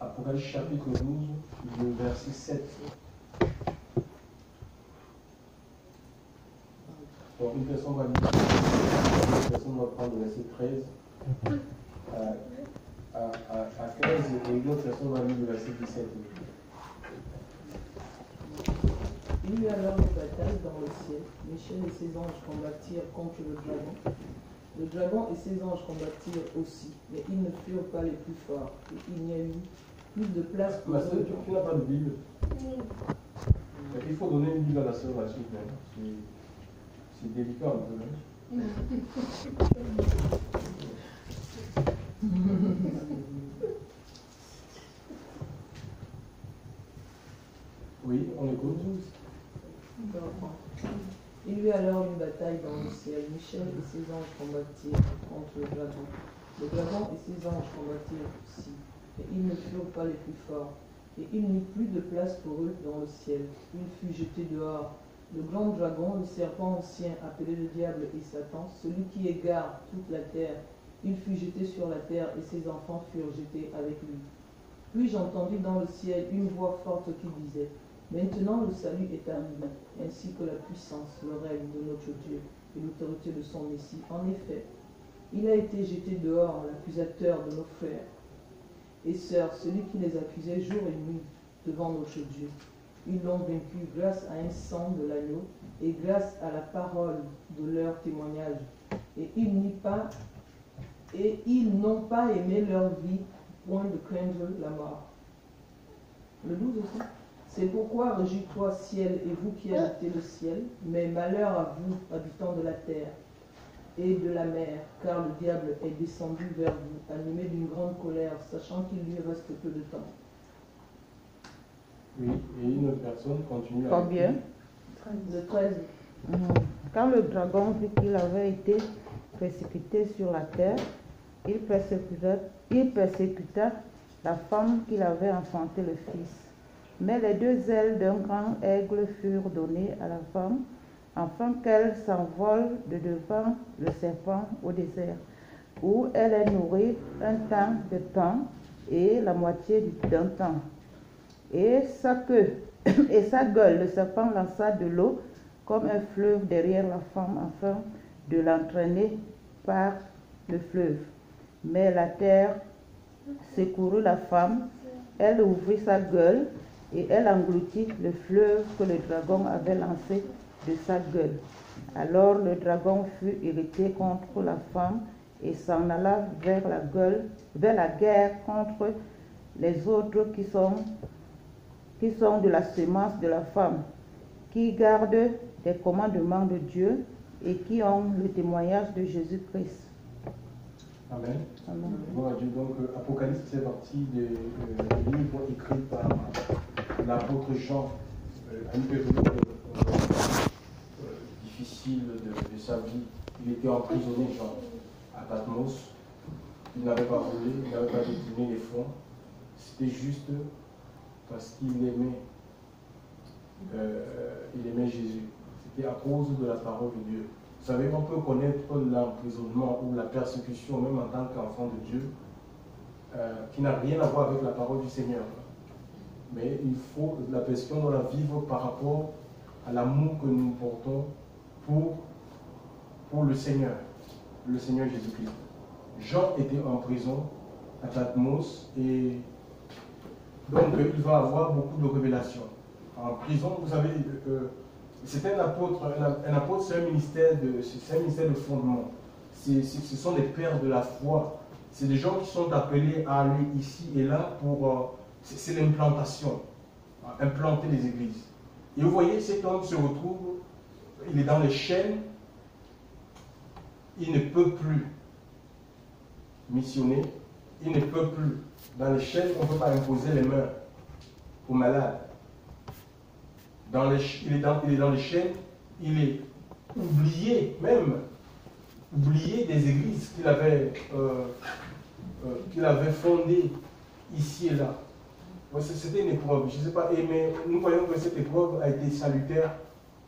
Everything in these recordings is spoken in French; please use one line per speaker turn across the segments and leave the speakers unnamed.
Apocalypse chapitre 12, le verset 7. Donc une personne va lire, une personne va prendre le verset 13 à 15 et une autre personne va lire le verset 17.
Il y eut alors une bataille dans le ciel. Michel et ses anges combattirent contre le dragon. Le dragon et ses anges combattirent aussi, mais ils ne furent pas les plus forts. Et il n'y a eu plus de place pour eux.
Tu n'as pas de Bible? Il faut donner une Bible à la sœur là-dessus. C'est délicat un peu. Hein? Oui, on écoute.
Il y eut alors une bataille dans le ciel. Michel et ses anges combattirent contre le dragon. Le dragon et ses anges combattirent aussi, et ils ne furent pas les plus forts. Et il n'y eut plus de place pour eux dans le ciel. Il fut jeté dehors. Le grand dragon, le serpent ancien, appelé le diable et Satan, celui qui égare toute la terre, il fut jeté sur la terre et ses enfants furent jetés avec lui. Puis j'entendis dans le ciel une voix forte qui disait: Maintenant le salut est arrivé, ainsi que la puissance, le règne de notre Dieu et l'autorité de son Messie. En effet, il a été jeté dehors, l'accusateur de nos frères et sœurs, celui qui les accusait jour et nuit devant notre Dieu. Ils l'ont vaincu grâce à un sang de l'agneau et grâce à la parole de leur témoignage. Et ils n'ont pas aimé leur vie, point de craindre la mort. Le 12 aussi. C'est pourquoi réjouis-toi, ciel, et vous qui habitez le ciel, mais malheur à vous, habitants de la terre et de la mer, car le diable est descendu vers vous, animé d'une grande colère, sachant qu'il lui reste peu de temps.
Oui, et une personne continue à...
Combien?
Le 13.
Quand le dragon vit qu'il avait été précipité sur la terre, il persécuta la femme qu'il avait enfanté le fils. Mais les deux ailes d'un grand aigle furent données à la femme, afin qu'elle s'envole de devant le serpent au désert, où elle est nourrie un temps de pain et la moitié d'un temps. Et sa queue et sa gueule, le serpent lança de l'eau comme un fleuve derrière la femme, afin de l'entraîner par le fleuve. Mais la terre secourut la femme, elle ouvrit sa gueule, et elle engloutit le fleuve que le dragon avait lancé de sa gueule. Alors le dragon fut irrité contre la femme et s'en alla vers la guerre contre les autres qui sont de la semence de la femme, qui gardent les commandements de Dieu et qui ont le témoignage de Jésus-Christ.
Amen.
Amen.
Bon, Dieu, donc Apocalypse fait partie des livres écrits par l'apôtre Jean, à une période difficile de sa vie. Il était emprisonné, Jean, à Patmos. Il n'avait pas volé, il n'avait pas détourné les fonds. C'était juste parce qu'il aimait Jésus. C'était à cause de la parole de Dieu. Vous savez, on peut connaître l'emprisonnement ou la persécution, même en tant qu'enfant de Dieu, qui n'a rien à voir avec la parole du Seigneur. Mais il faut, la persécution, doit la vivre par rapport à l'amour que nous portons pour le Seigneur Jésus-Christ. Jean était en prison à Patmos et donc il va avoir beaucoup de révélations. En prison, vous savez, c'est un apôtre, c'est un ministère de fondement. Ce sont des pères de la foi. C'est des gens qui sont appelés à aller ici et là pour... c'est l'implantation, implanter les églises. Et vous voyez, cet homme se retrouve, il est dans les chaînes, il ne peut plus missionner, il ne peut plus. Dans les chaînes, on ne peut pas imposer les mains aux malades. Il est dans les chaînes, il est oublié, même oublié des églises qu'il avait fondées ici et là. C'était une épreuve, je ne sais pas, mais nous voyons que cette épreuve a été salutaire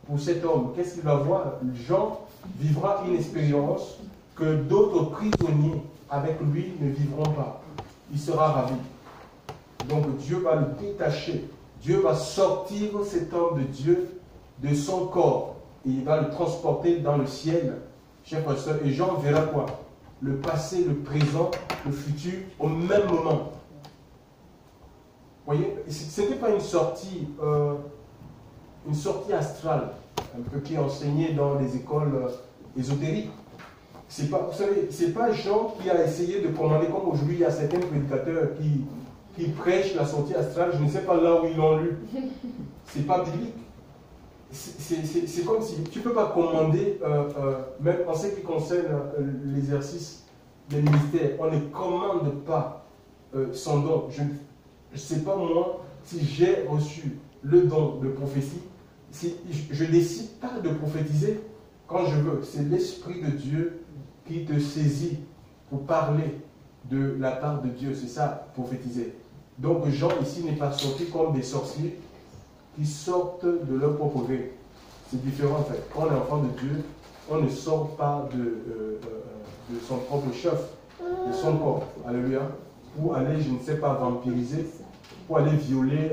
pour cet homme. Qu'est-ce qu'il va voir? Jean vivra une expérience que d'autres prisonniers avec lui ne vivront pas. Il sera ravi. Donc Dieu va le détacher. Dieu va sortir cet homme de Dieu de son corps. Et il va le transporter dans le ciel, chers frères et sœurs. Et Jean verra quoi? Le passé, le présent, le futur, au même moment. Vous voyez, ce n'était pas une sortie astrale, un peu qui est enseignée dans les écoles ésotériques. C'est pas, vous savez, c'est pas Jean qui a essayé de commander, comme aujourd'hui il y a certains prédicateurs qui prêchent la sortie astrale, je ne sais pas là où ils l'ont lu. C'est pas biblique. C'est comme si tu ne peux pas commander, même en ce qui concerne l'exercice des ministères, on ne commande pas son don. Je ne sais pas moi si j'ai reçu le don de prophétie, je ne décide pas de prophétiser quand je veux. C'est l'Esprit de Dieu qui te saisit pour parler de la part de Dieu. C'est ça, prophétiser. Donc Jean ici n'est pas sorti comme des sorciers qui sortent de leur propre gré. C'est différent en fait. Quand on est enfant de Dieu, on ne sort pas de son propre chef, de son corps. Alléluia. Pour aller, je ne sais pas, vampiriser, pour aller violer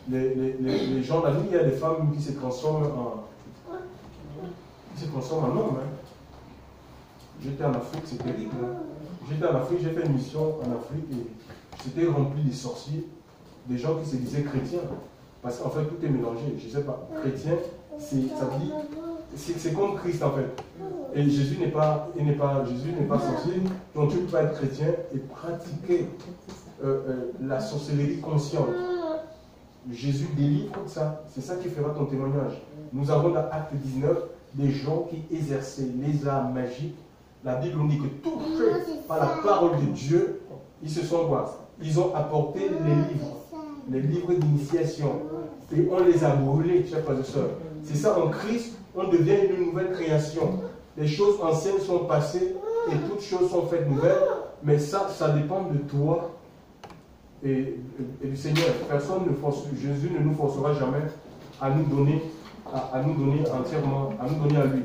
les gens. La nuit, il y a des femmes qui se transforment en hommes. Hein. J'étais en Afrique, c'est terrible. Hein. J'étais en Afrique, j'ai fait une mission en Afrique et c'était rempli de sorciers, des gens qui se disaient chrétiens. Parce qu'en fait, tout est mélangé. Je ne sais pas. Chrétien, c'est comme Christ en fait. Et Jésus n'est pas sorcier. Donc tu ne peux pas être chrétien et pratiquer la sorcellerie consciente. Jésus délivre ça. C'est ça qui fera ton témoignage. Nous avons dans Acte 19 des gens qui exerçaient les arts magiques. La Bible nous dit que touchés par la parole de Dieu, ils se sont quoi? Ils ont apporté les livres d'initiation. Et on les a brûlés, chers frères et sœurs. C'est ça, en Christ, on devient une nouvelle création. Les choses anciennes sont passées et toutes choses sont faites nouvelles. Mais ça dépend de toi et du Seigneur. Personne ne force, Jésus ne nous forcera jamais à nous donner entièrement, à nous donner à lui.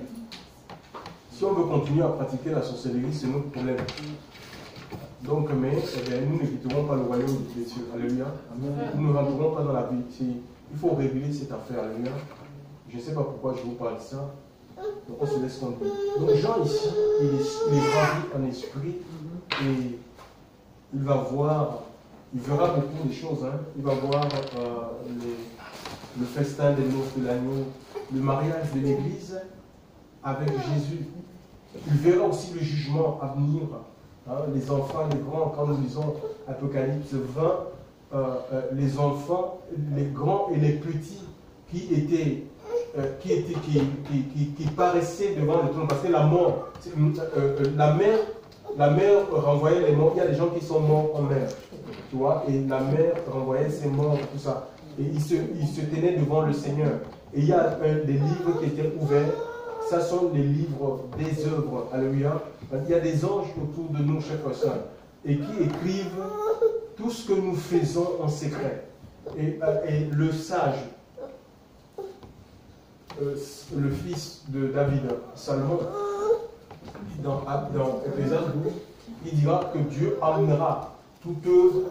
Si on veut continuer à pratiquer la sorcellerie, c'est notre problème. Donc, mais nous ne quitterons pas le royaume des cieux. Alléluia. Nous ne rentrerons pas dans la vie. Il faut régler cette affaire. Alléluia. Je ne sais pas pourquoi je vous parle de ça. Donc, on se laisse tomber. Donc, Jean ici, il est ravi en esprit et il verra beaucoup de choses. Hein. Il va voir le festin des noces de l'agneau, le mariage de l'église avec Jésus. Il verra aussi le jugement à venir. Hein, les enfants, les grands, quand nous lisons Apocalypse 20, les enfants, les grands et les petits qui paraissaient devant le trône, parce que la mort, la mère renvoyait les morts. Il y a des gens qui sont morts en mer, tu vois, et la mère renvoyait ses morts, tout ça. Et ils se tenaient devant le Seigneur. Et il y a des livres qui étaient ouverts. Ça sont les livres des œuvres. Alléluia. Il y a des anges autour de nous, chers frères et sœurs, et qui écrivent tout ce que nous faisons en secret. Et le sage, le fils de David, Salomon, dans Ecclésiaste 12, il dira que Dieu amènera toute œuvre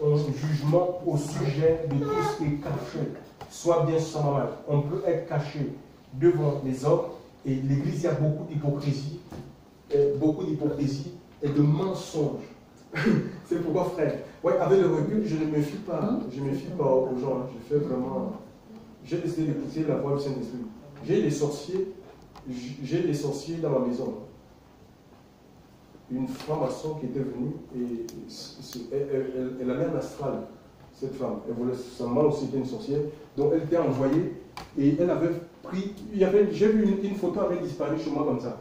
en jugement au sujet de tout ce qui est caché. Soit bien, soit mal. On peut être caché devant les hommes, et l'Église, il y a beaucoup d'hypocrisie et de mensonges. C'est pourquoi, frère, ouais, avec le recul, je ne me fie pas aux gens. J'ai décidé d'écouter la voix du Saint-Esprit. J'ai des sorciers dans ma maison. Une franc-maçon qui était venue, et elle allait en astral, cette femme. Elle voulait seulement aussi être une sorcière. Donc elle était envoyée, et elle avait pris, j'ai vu une photo avait disparu chez moi comme ça.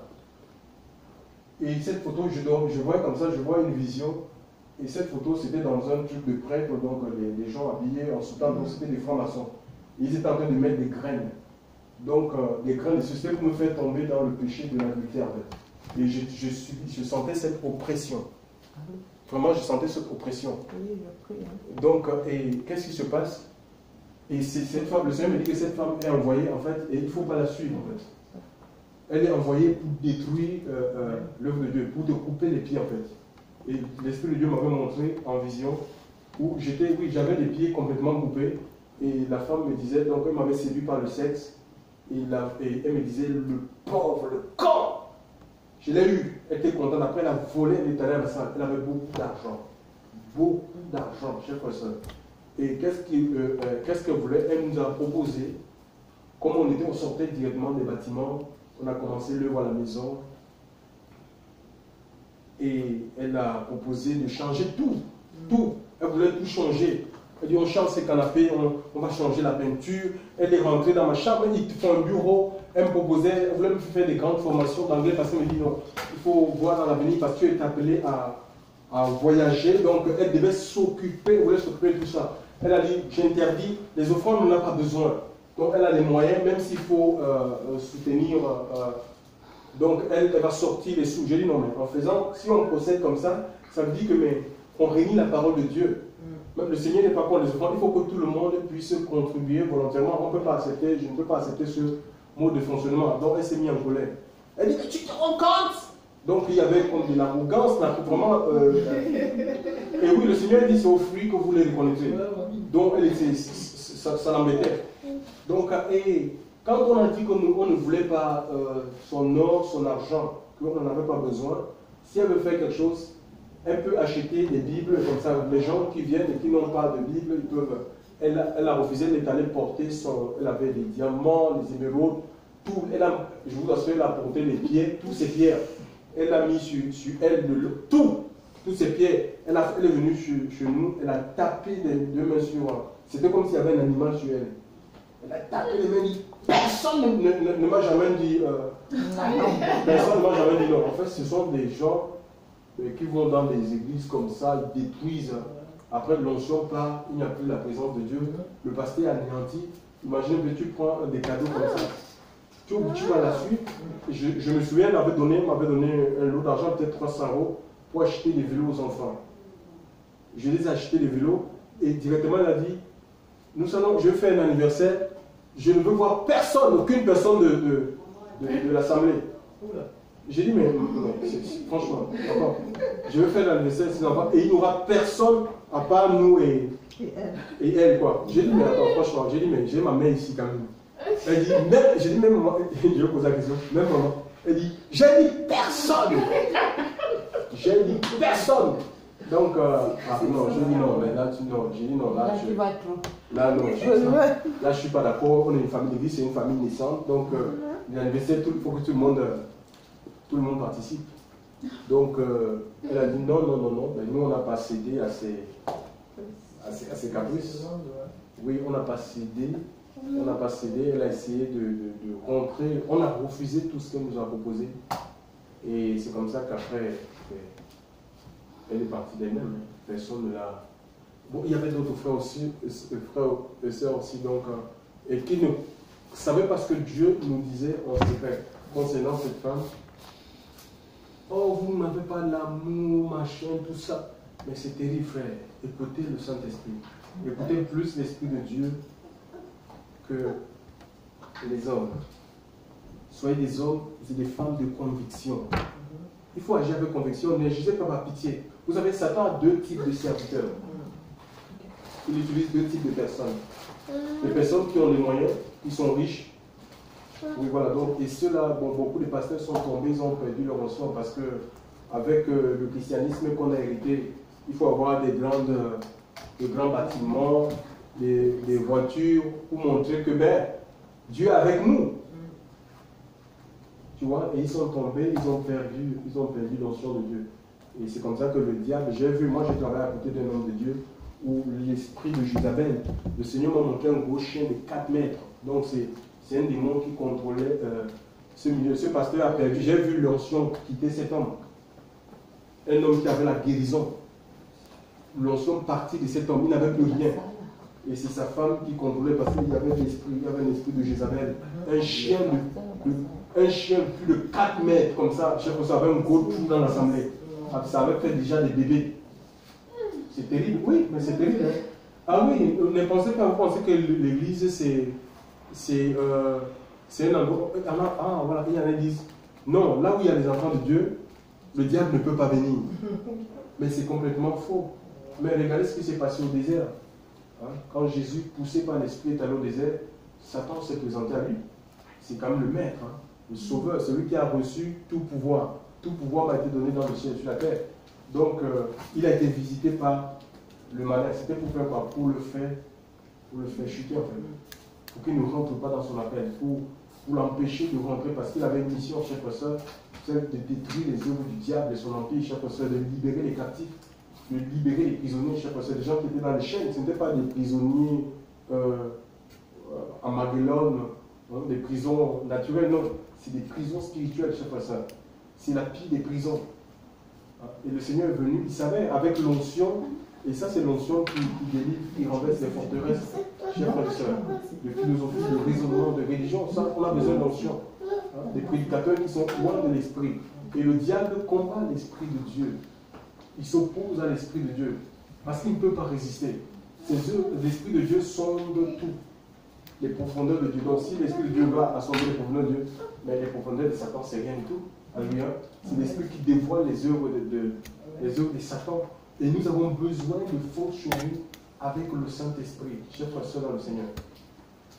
Et cette photo, je vois comme ça, je vois une vision. Et cette photo, c'était dans un truc de prêtre, donc les gens habillés en soutane, donc c'était des francs-maçons. Ils étaient en train de mettre des graines. Donc, des graines de ceci pour nous faire tomber dans le péché de l'adultère. Et je sentais cette oppression. Vraiment, je sentais cette oppression. Donc, et qu'est-ce qui se passe? Et cette femme, le Seigneur me dit que cette femme est envoyée, en fait, et il ne faut pas la suivre, en fait. Elle est envoyée pour détruire l'œuvre de Dieu, pour te couper les pieds, en fait. Et l'Esprit de Dieu m'avait montré en vision où j'étais, oui, j'avais les pieds complètement coupés. Et la femme me disait, donc elle m'avait séduit par le sexe. Et elle me disait, le pauvre, le con. Je l'ai eu. Elle était contente. Après, elle a volé, elle est allée à la salle. Elle avait beaucoup d'argent. Beaucoup d'argent, chers frères et sœurs. Et qu'est-ce qu'elle voulait? Elle nous a proposé, comme on sortait directement des bâtiments, on a commencé l'œuvre à la maison. Et elle a proposé de changer tout. Tout. Elle voulait tout changer. Elle dit, on change ces canapés, on va changer la peinture. Elle est rentrée dans ma chambre, elle fait un bureau. Elle me proposait, elle voulait me faire des grandes formations d'anglais parce qu'elle me dit, non, il faut voir dans l'avenir parce que tu es appelé à voyager. Donc, elle devait s'occuper, elle voulait s'occuper de tout ça. Elle a dit, j'interdis, les offrandes, on n'en a pas besoin. Donc, elle a les moyens, même s'il faut soutenir. Donc, elle va sortir les sous. J'ai dit, non, mais en faisant, si on procède comme ça veut dire que on réunit la parole de Dieu. Même le Seigneur n'est pas contre les offrandes. Il faut que tout le monde puisse contribuer volontairement. Je ne peux pas accepter ce mode de fonctionnement. Donc, elle s'est mise en colère. Elle dit, mais tu te rends compte? Donc, il y avait comme de l'arrogance, vraiment. Et oui, le Seigneur dit, c'est au fruit que vous les reconnaîtrez. Donc, ça l'embêtait. Donc, et quand on a dit qu'on ne voulait pas son or, son argent, qu'on n'en avait pas besoin, si elle veut faire quelque chose, elle peut acheter des Bibles comme ça. Les gens qui viennent et qui n'ont pas de Bible, ils peuvent. Elle a refusé d'être allée porter elle avait des diamants, des émeraudes, tout. Je vous assure, elle a porté les pierres, tous ces pierres. Elle a mis sur elle tous ses pierres. Elle est venue chez nous, elle a tapé les deux mains sur. C'était comme s'il y avait un animal sur elle. Elle a tapé les mains, dit, personne ne m'a jamais dit. Personne ne m'a jamais dit non. En fait, ce sont des gens qui vont dans des églises comme ça, ils détruisent. Après l'onction part, il n'y a plus la présence de Dieu. Le pasteur est anéanti. Imagine que tu prends des cadeaux comme ça. Tu vas à la suite. Je me souviens, elle m'avait donné un lot d'argent, peut-être 300 € pour acheter des vélos aux enfants. Je les ai achetés des vélos et directement elle a dit, je fais un anniversaire, je ne veux voir personne, aucune personne de l'assemblée. J'ai dit, mais franchement, je vais faire l'anniversaire de ces enfants et il n'y aura personne à part nous et elle, quoi. J'ai dit, mais attends, franchement, mais j'ai ma mère ici quand même. Elle dit, j'ai dit, même maman, je vais poser la question, même maman, elle dit, j'ai dit personne. J'ai dit personne. Donc, non, j'ai dit non, mais là, j'ai dit non, là, non, là, je suis pas d'accord. On est une famille d'église, c'est une famille naissante. Donc, l'anniversaire, il faut que tout le monde participe. Donc, elle a dit non, ben, nous, on n'a pas cédé à ses caprices. Oui, on n'a pas cédé. On n'a pas cédé. Elle a essayé de contrer. On a refusé tout ce qu'elle nous a proposé. Et c'est comme ça qu'après, elle est partie d'elle-même. Personne ne l'a. Bon, il y avait d'autres frères aussi, frères et sœurs aussi, donc, et qui ne savaient pas ce que Dieu nous disait en secret concernant cette femme. Oh, vous n'avez pas l'amour, machin, tout ça. Mais c'est terrible, frère. Écoutez le Saint-Esprit. Écoutez plus l'Esprit de Dieu que les hommes. Soyez des hommes et des femmes de conviction. Il faut agir avec conviction. N'agissez pas par pitié. Vous savez, Satan a deux types de serviteurs. Il utilise deux types de personnes. Les personnes qui ont les moyens, qui sont riches. Oui, voilà. Donc, et ceux-là, bon, beaucoup de pasteurs sont tombés, ils ont perdu leur onction parce que, avec le christianisme qu'on a hérité, il faut avoir de grands bâtiments, des voitures, pour montrer que Dieu est avec nous. Tu vois, et ils sont tombés, ils ont perdu l'onction de Dieu. Et c'est comme ça que le diable, moi j'ai travaillé à côté d'un homme de Dieu, où l'esprit de Jézabel, le Seigneur m'a montré un gros chien de 4 mètres. Donc c'est un démon qui contrôlait ce milieu. Ce pasteur a perdu, j'ai vu l'onction quitter cet homme. Un homme qui avait la guérison. L'onction partit de cet homme, il n'avait plus rien. Et c'est sa femme qui contrôlait parce qu'il y avait un esprit de Jézabel. Un chien plus de 4 mètres comme ça. Je sais que ça avait un gros trou dans l'assemblée. Ça avait fait déjà des bébés. C'est terrible, oui, mais c'est terrible. Hein? Ah oui, ne pensez pas, vous pensez que l'église c'est un endroit. Ah voilà, il y en a qui disent non, là où il y a les enfants de Dieu, le diable ne peut pas venir. Mais c'est complètement faux. Mais regardez ce qui s'est passé au désert. Hein? Quand Jésus, poussé par l'Esprit, est allé au désert, Satan s'est présenté à lui. C'est quand même le maître, hein? Le sauveur, celui qui a reçu tout pouvoir. Tout pouvoir m'a été donné dans le ciel et sur la terre. Donc, il a été visité par le malin. C'était pour faire quoi? Pour le faire chuter, en fait. Pour qu'il ne rentre pas dans son appel. Pour l'empêcher de rentrer, parce qu'il avait une mission, chers frères et sœurs, de détruire les œuvres du diable et son empire, chers frères et sœurs, de libérer les captifs, de libérer les prisonniers, chers frères et sœurs, des gens qui étaient dans les chaînes. Ce n'étaient pas des prisonniers à Maguelone, hein, des prisons naturelles, non. C'est des prisons spirituelles, chers frères et sœurs. C'est la pire des prisons. Et le Seigneur est venu, il savait, avec l'onction, et ça c'est l'onction qui délivre, qui renverse les forteresses, chers frères et sœurs, de philosophie, de raisonnement, de religion, ça on a besoin d'onction. Des prédicateurs qui sont loin de l'esprit. Et le diable combat l'esprit de Dieu. Il s'oppose à l'esprit de Dieu, parce qu'il ne peut pas résister. L'esprit de Dieu sonde tout, les profondeurs de Dieu. Donc si l'esprit de Dieu va à sonder les profondeurs de Dieu, mais les profondeurs de Satan, c'est rien du tout. Alléluia. C'est l'esprit qui dévoile les œuvres de Satan. Et nous avons besoin de force sur nous avec le Saint-Esprit, chers frères et sœurs dans le Seigneur.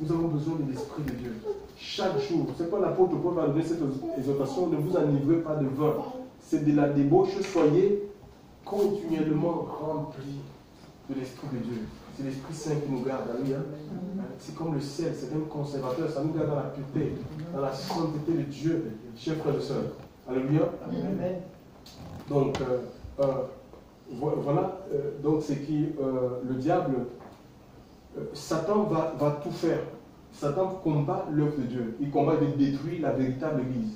Nous avons besoin de l'Esprit de Dieu. Chaque jour, c'est pas l'apôtre Paul va donner cette exhortation, ne vous enivrez pas de vin. C'est de la débauche, soyez continuellement remplis de l'Esprit de Dieu. C'est l'Esprit Saint qui nous garde. Alléluia. C'est comme le sel, c'est un conservateur, ça nous garde dans la pureté, dans la sainteté de Dieu, chers frères et sœurs. Alléluia. Amen. Donc, voilà, donc c'est qui le diable, Satan va tout faire. Satan combat l'œuvre de Dieu. Il combat de détruire la véritable Église.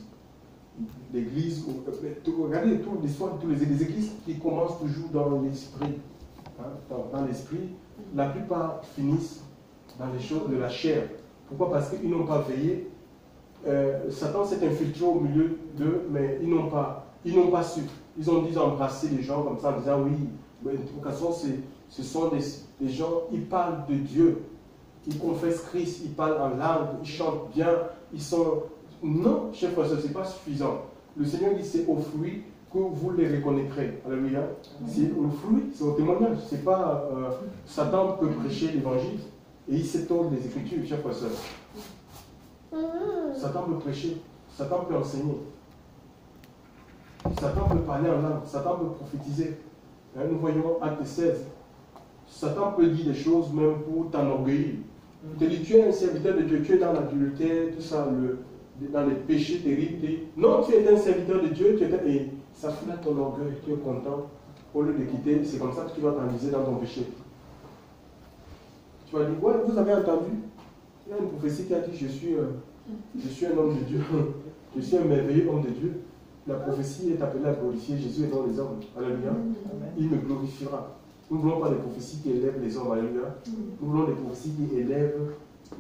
L'Église, regardez toute l'histoire de toutes les églises qui commencent toujours dans l'esprit. Hein, dans l'esprit, la plupart finissent dans les choses de la chair. Pourquoi? Parce qu'ils n'ont pas veillé. Satan s'est infiltré au milieu d'eux, mais ils n'ont pas su. Ils ont dit embrasser les gens comme ça en disant oui, mais de toute façon, ce sont des gens, ils parlent de Dieu, ils confessent Christ, ils parlent en langue, ils chantent bien, ils sont... Non, chers frères, ce n'est pas suffisant. Le Seigneur dit c'est aux fruits que vous les reconnaîtrez. Alléluia. C'est au fruit, c'est au témoignage. C'est pas... Satan peut prêcher l'évangile et il s'étonne des Écritures, chers frères. Satan peut prêcher, Satan peut enseigner. Satan peut parler en langue, Satan peut prophétiser. Nous voyons Acte 16. Satan peut dire des choses même pour t'enorgueillir. Il te dit, tu es un serviteur de Dieu, tu es dans l'adultère, tout ça, dans les péchés terribles. Non, tu es un serviteur de Dieu, et ça flatte ton orgueil, tu es content. Au lieu de quitter, c'est comme ça que tu vas t'enliser dans ton péché. Tu vas dire, ouais, vous avez entendu? Il y a une prophétie qui a dit, je suis un homme de Dieu, je suis un merveilleux homme de Dieu. La prophétie est appelée à glorifier. Jésus est dans les hommes. Alléluia. Il me glorifiera. Nous ne voulons pas des prophéties qui élèvent les hommes. Alléluia. Nous voulons des prophéties qui élèvent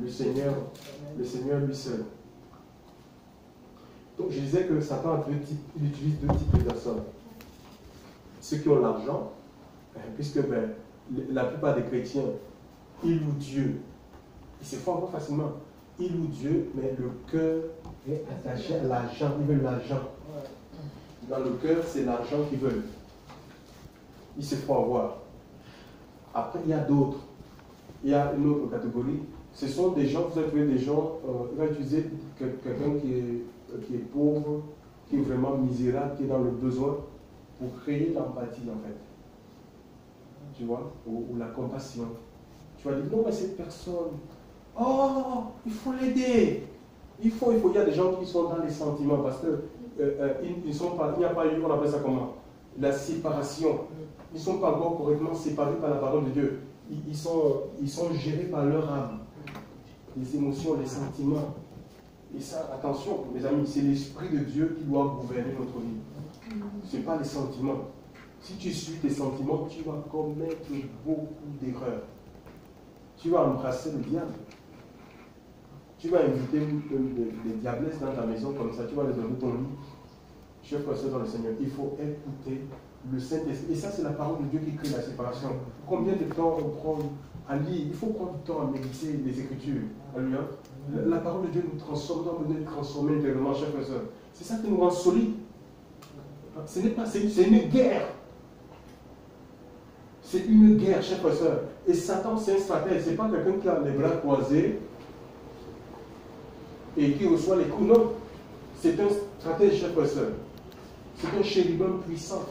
le Seigneur lui seul. Donc je disais que Satan il utilise deux types de personnes. Ceux qui ont l'argent, puisque la plupart des chrétiens, ils louent Dieu. Ils se font encore facilement. Ils louent Dieu, mais le cœur est attaché à l'argent. Ils veulent l'argent. Dans le cœur, c'est l'argent qu'ils veulent. Ils se font avoir. Après, il y a d'autres. Il y a une autre catégorie. Ce sont des gens, vous allez trouver des gens, il va utiliser quelqu'un qui est pauvre, qui est vraiment misérable, qui est dans le besoin, pour créer l'empathie en fait. Tu vois, ou la compassion. Tu vas dire, non mais cette personne, oh, il faut l'aider. Il y a des gens qui sont dans les sentiments parce que il n'y a pas eu, on appelle ça comment? La séparation. Ils ne sont pas encore correctement séparés par la parole de Dieu. Ils sont gérés par leur âme. Les émotions, les sentiments. Et ça, attention, mes amis, c'est l'Esprit de Dieu qui doit gouverner notre vie. Ce n'est pas les sentiments. Si tu suis tes sentiments, tu vas commettre beaucoup d'erreurs. Tu vas embrasser le diable. Tu vas inviter des diablesses dans ta maison comme ça, tu vas les donner ton lit. Chers frères et sœurs dans le Seigneur, il faut écouter le Saint-Esprit. Et ça, c'est la parole de Dieu qui crée la séparation. Combien de temps on prend à lire? Il faut prendre du temps à méditer les Écritures. Alléluia. La parole de Dieu nous transforme, doit nous transformer intérieurement, chers frères et sœurs. C'est ça qui nous rend solides. Ce n'est pas, c'est une guerre. C'est une guerre, chers frères et sœurs. Et Satan, c'est un stratège. Ce n'est pas quelqu'un qui a les bras croisés et qui reçoit les coups. Non. C'est un stratège, chers frères et sœurs. C'est un chérubin puissant.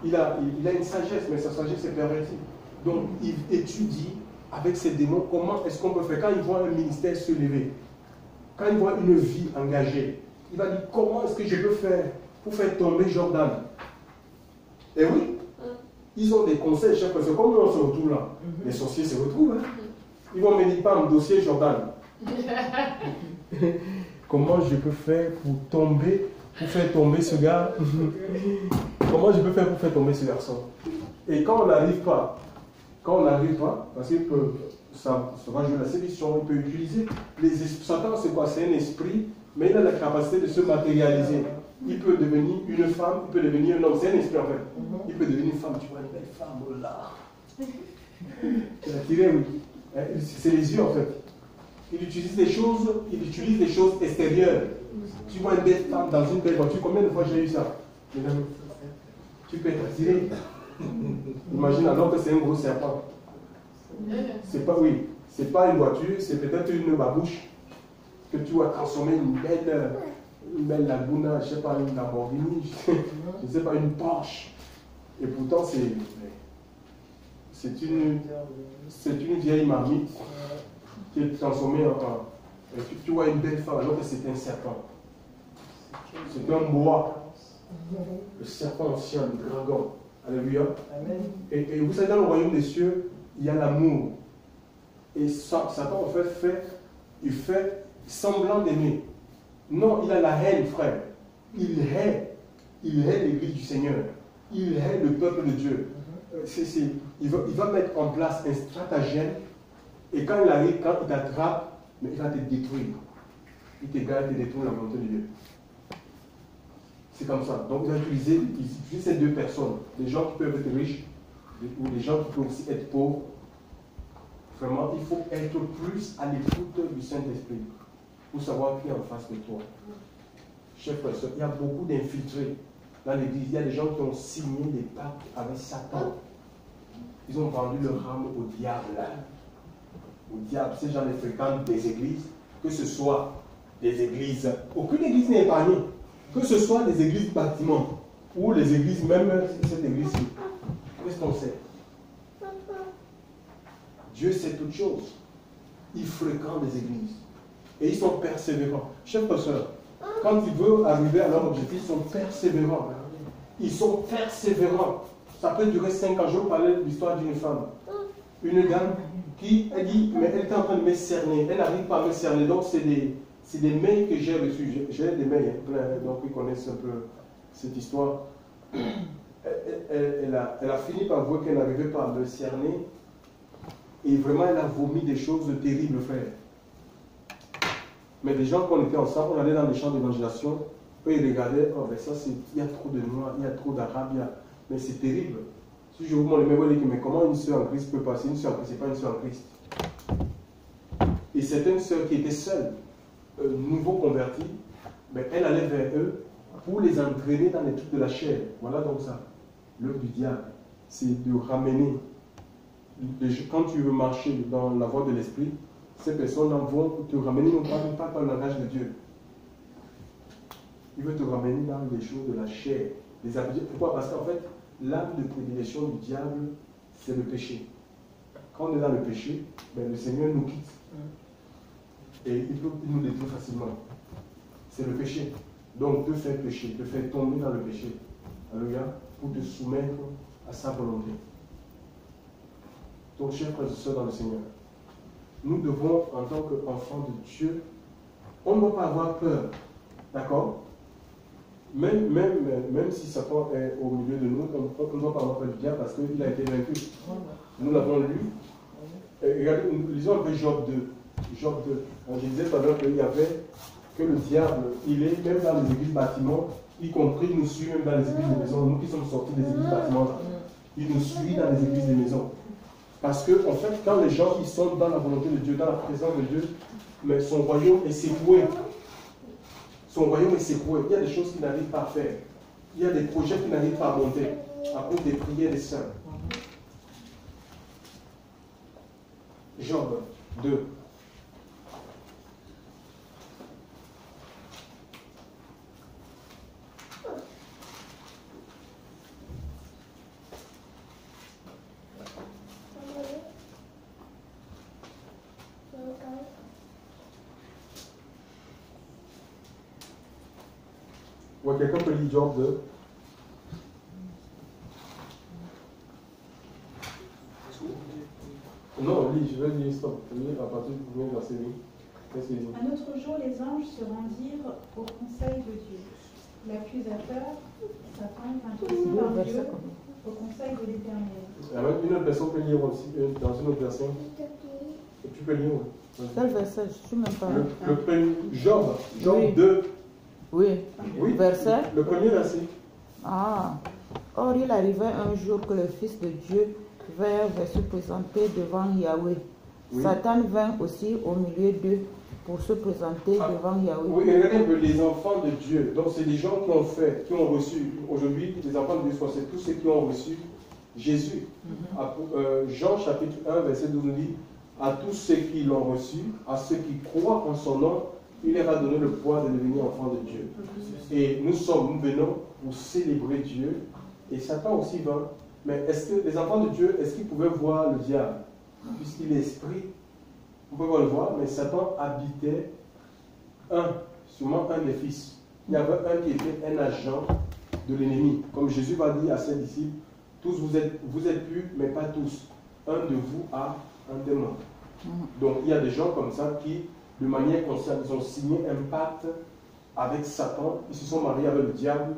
Il a une sagesse, mais sa sagesse est pervertie. Donc, il étudie avec ses démons comment est-ce qu'on peut faire. Quand il voit un ministère se lever, quand il voit une vie engagée, il va dire comment est-ce que je peux faire pour faire tomber Jordan. Et oui, ils ont des conseils, chers frères. Comme on se retrouve là, les sorciers se retrouvent. Hein? Ils vont me dire, pas un dossier Jordan. Comment je peux faire pour faire tomber ce gars? Comment je peux faire pour faire tomber ce garçon? Et quand on n'arrive pas, parce qu'il peut, ça va jouer la séduction, il peut utiliser les esprits. Satan, c'est quoi? C'est un esprit, mais il a la capacité de se matérialiser. Il peut devenir une femme, il peut devenir un homme, c'est un esprit en fait. Il peut devenir une femme, tu vois, une belle femme, oh là. Il a tiré, oui. C'est les yeux en fait. Il utilise des choses extérieures. Tu vois une belle femme dans une belle voiture, combien de fois j'ai eu ça? Mesdames, tu peux être attiré. Imagine alors que c'est un gros serpent. C'est pas, oui, c'est pas une voiture, c'est peut-être une babouche que tu vas transformer une belle Laguna, je ne sais pas, une Lamborghini, je ne sais pas, une Porsche. Et pourtant, c'est une vieille marmite qui est transformée en... Tu vois une belle femme alors que c'est un serpent. C'est un bois. Le serpent ancien, le dragon. Alléluia. Et vous savez, dans le royaume des cieux, il y a l'amour. Et Satan, en fait, il fait semblant d'aimer. Non, il a la haine, frère. Il hait l'église du Seigneur. Il hait le peuple de Dieu. Il va mettre en place un stratagème. Et quand il arrive, quand il t'attrape, mais il va te détruire. Il t'égare, il te détruit la volonté de Dieu. C'est comme ça. Donc, il va utiliser ces deux personnes. Des gens qui peuvent être riches ou des gens qui peuvent aussi être pauvres. Vraiment, il faut être plus à l'écoute du Saint-Esprit pour savoir qui est en face de toi. Chers frères et sœurs, il y a beaucoup d'infiltrés dans l'église. Il y a des gens qui ont signé des pactes avec Satan. Ils ont vendu leur âme au diable. Au diable, ces gens les fréquentent des églises, que ce soit des églises. Aucune église n'est épargnée. Que ce soit des églises bâtiments ou les églises, même cette église-ci. Qu'est-ce qu'on sait? Dieu sait toutes choses. Il fréquente des églises. Et ils sont persévérants. Chers frères et sœurs, quand ils veulent arriver à leur objectif, ils sont persévérants. Ils sont persévérants. Ça peut durer 5 ans. Je vous parlais de l'histoire d'une femme. Une dame qui a dit, mais elle était en train de me cerner. Elle n'arrive pas à me cerner. Donc c'est des mails que j'ai reçus. J'ai des mails plein, donc ils connaissent un peu cette histoire. Elle a fini par voir qu'elle n'arrivait pas à me cerner. Et vraiment, elle a vomi des choses terribles, frère. Mais des gens qu'on était ensemble, on allait dans les champs d'évangélisation, eux ils regardaient, oh ben ça c'est, il y a trop de noirs, il y a trop d'arabes, mais c'est terrible. Si je vous montre les mails, mais comment une soeur en Christ peut passer? Une soeur en Christ, c'est pas une soeur en Christ. Et c'est une soeur qui était seule, nouveau convertie, mais elle allait vers eux pour les entraîner dans les trucs de la chair. Voilà donc ça. L'œuvre du diable, c'est de ramener. Quand tu veux marcher dans la voie de l'esprit, ces personnes vont te ramener non pas par le langage de Dieu. Il veut te ramener dans les choses de la chair. Les habitudes. Pourquoi? Parce qu'en fait, l'âme de prédilection du diable, c'est le péché. Quand on est dans le péché, ben, le Seigneur nous quitte. Et il nous détruit facilement. C'est le péché. Donc, te faire pécher, te faire tomber dans le péché. Alléluia. Pour te soumettre à sa volonté. Donc, chers frères et sœurs dans le Seigneur, nous devons, en tant qu'enfants de Dieu, on ne doit pas avoir peur. D'accord? Même si Satan est au milieu de nous, on ne doit pas avoir peur du diable parce qu'il a été vaincu. Nous l'avons lu. Regardez, lisons un peu Job 2. Job 2. Je disais tout à l'heure qu'il y avait que le diable, il est même dans les églises bâtiments, y compris nous suit même dans les églises de maison. Nous qui sommes sortis des églises bâtiments, il nous suit dans les églises de maison. Parce que, en fait, quand les gens ils sont dans la volonté de Dieu, dans la présence de Dieu, mais son royaume est secoué. Son royaume est secoué. Il y a des choses qu'il n'arrive pas à faire. Il y a des projets qu'il n'arrive pas à monter à cause des prières des saints. Job 2. Ouais, quelqu'un peut lire Job 2. Non, lis, je vais lire stop. Lire à partir du premier verset. Qu'est-ce qu'il dit?
Un autre jour, les anges se rendirent au conseil de Dieu. L'accusateur, Satan, vint aussi par Dieu au conseil de l'Éternel.
Il y a même une autre personne peut lire aussi, dans une autre version. Et tu peux lire.
Quel verset? Je ne suis même pas.
Le premier, Job
Oui.
2.
Oui.
Oui.
Verset?
Le premier verset.
Ah. Or, il arrivait un jour que le Fils de Dieu vint se présenter devant Yahweh.
Oui.
Satan vint aussi au milieu d'eux pour se présenter devant Yahweh.
Oui, regardez un peu les enfants de Dieu. Donc, c'est des gens qui ont reçu, aujourd'hui, les enfants de Dieu, c'est tous ceux qui ont reçu Jésus. Jean chapitre 1, verset 12 nous dit, à tous ceux qui l'ont reçu, à ceux qui croient en son nom, il leur a donné le pouvoir de devenir enfants de Dieu. Et nous venons pour célébrer Dieu. Et Satan aussi vint. Mais est-ce que les enfants de Dieu, est-ce qu'ils pouvaient voir le diable? Puisqu'il est esprit, on peut pas le voir, mais Satan habitait sûrement un des fils. Il y avait un qui était un agent de l'ennemi. Comme Jésus va dire à ses disciples, tous vous êtes purs, mais pas tous. Un de vous a un démon. Donc il y a des gens comme ça qui, de manière consciente, ils ont signé un pacte avec Satan, ils se sont mariés avec le diable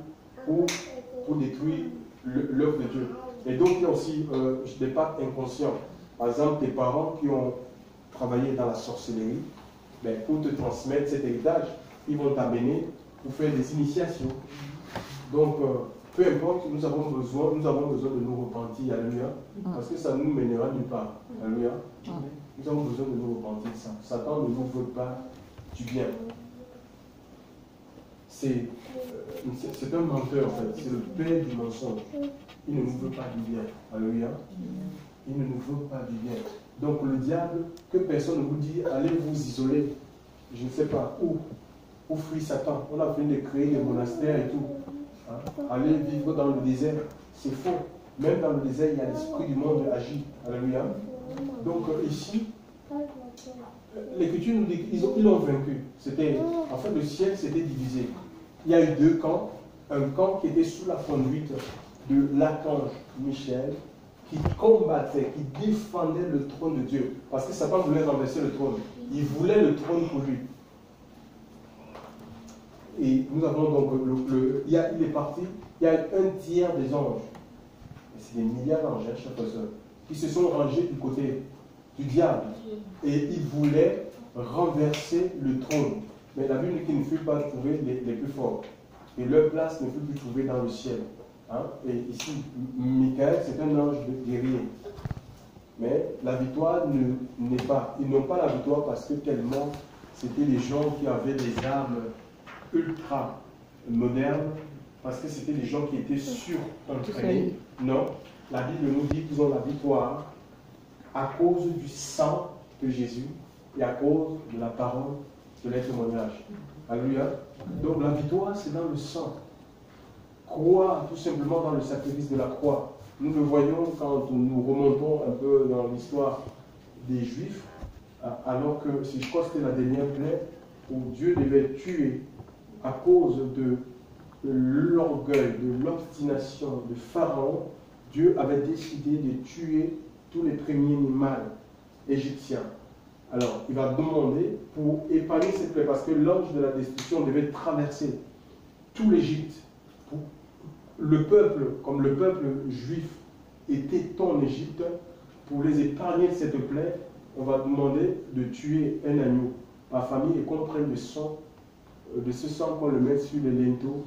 pour détruire l'œuvre de Dieu. Et donc il y a aussi des pactes inconscients. Par exemple, tes parents qui ont travaillé dans la sorcellerie, ben, pour te transmettre cet héritage, ils vont t'amener pour faire des initiations. Donc, peu importe, nous avons besoin de nous repentir, alléluia, parce que ça nous mènera nulle part, alléluia. Nous avons besoin de nous repentir. Satan ne nous veut pas du bien. C'est un menteur, en fait. C'est le père du mensonge. Il ne nous veut pas du bien, alléluia. Il ne nous veut pas du bien. Donc le diable, que personne ne vous dit, allez vous isoler, je ne sais pas où fuit Satan. On a fini de créer des monastères et tout. Hein? Allez vivre dans le désert, c'est faux. Même dans le désert, il y a l'esprit du monde agit. Alléluia. Donc ici, l'Écriture nous dit qu'ils l'ont vaincu. En fait, le ciel s'était divisé. Il y a eu deux camps. Un camp qui était sous la conduite de l'archange Michel, qui combattait, qui défendait le trône de Dieu. Parce que Satan voulait renverser le trône. Il voulait le trône pour lui. Et nous avons donc il est parti, il y a un tiers des anges, et c'est des milliards d'anges, chers frères et sœurs, qui se sont rangés du côté du diable. Et ils voulaient renverser le trône. Mais la Bible dit qu'ils ne furent pas trouvés les plus forts. Et leur place ne fut plus trouvée dans le ciel. Hein? Et ici, Michael, c'est un ange de guerrier. Mais la victoire n'est pas. Ils n'ont pas la victoire parce que tellement c'était les gens qui avaient des armes ultra modernes, parce que c'était des gens qui étaient surentraînés. Non, la Bible nous dit qu'ils ont la victoire à cause du sang de Jésus et à cause de la parole de leur témoignage. Alléluia. Donc la victoire, c'est dans le sang. Croire tout simplement dans le sacrifice de la croix. Nous le voyons quand nous remontons un peu dans l'histoire des Juifs, alors que, je crois que c'était la dernière plaie, où Dieu devait tuer à cause de l'orgueil, de l'obstination de Pharaon. Dieu avait décidé de tuer tous les premiers mâles égyptiens. Alors, il va demander pour épargner cette plaie, parce que l'ange de la destruction devait traverser tout l'Égypte. Le peuple, comme le peuple juif était en Égypte, pour les épargner de cette plaie, on va demander de tuer un agneau par famille et qu'on prenne le sang, de ce sang qu'on le mette sur les linteaux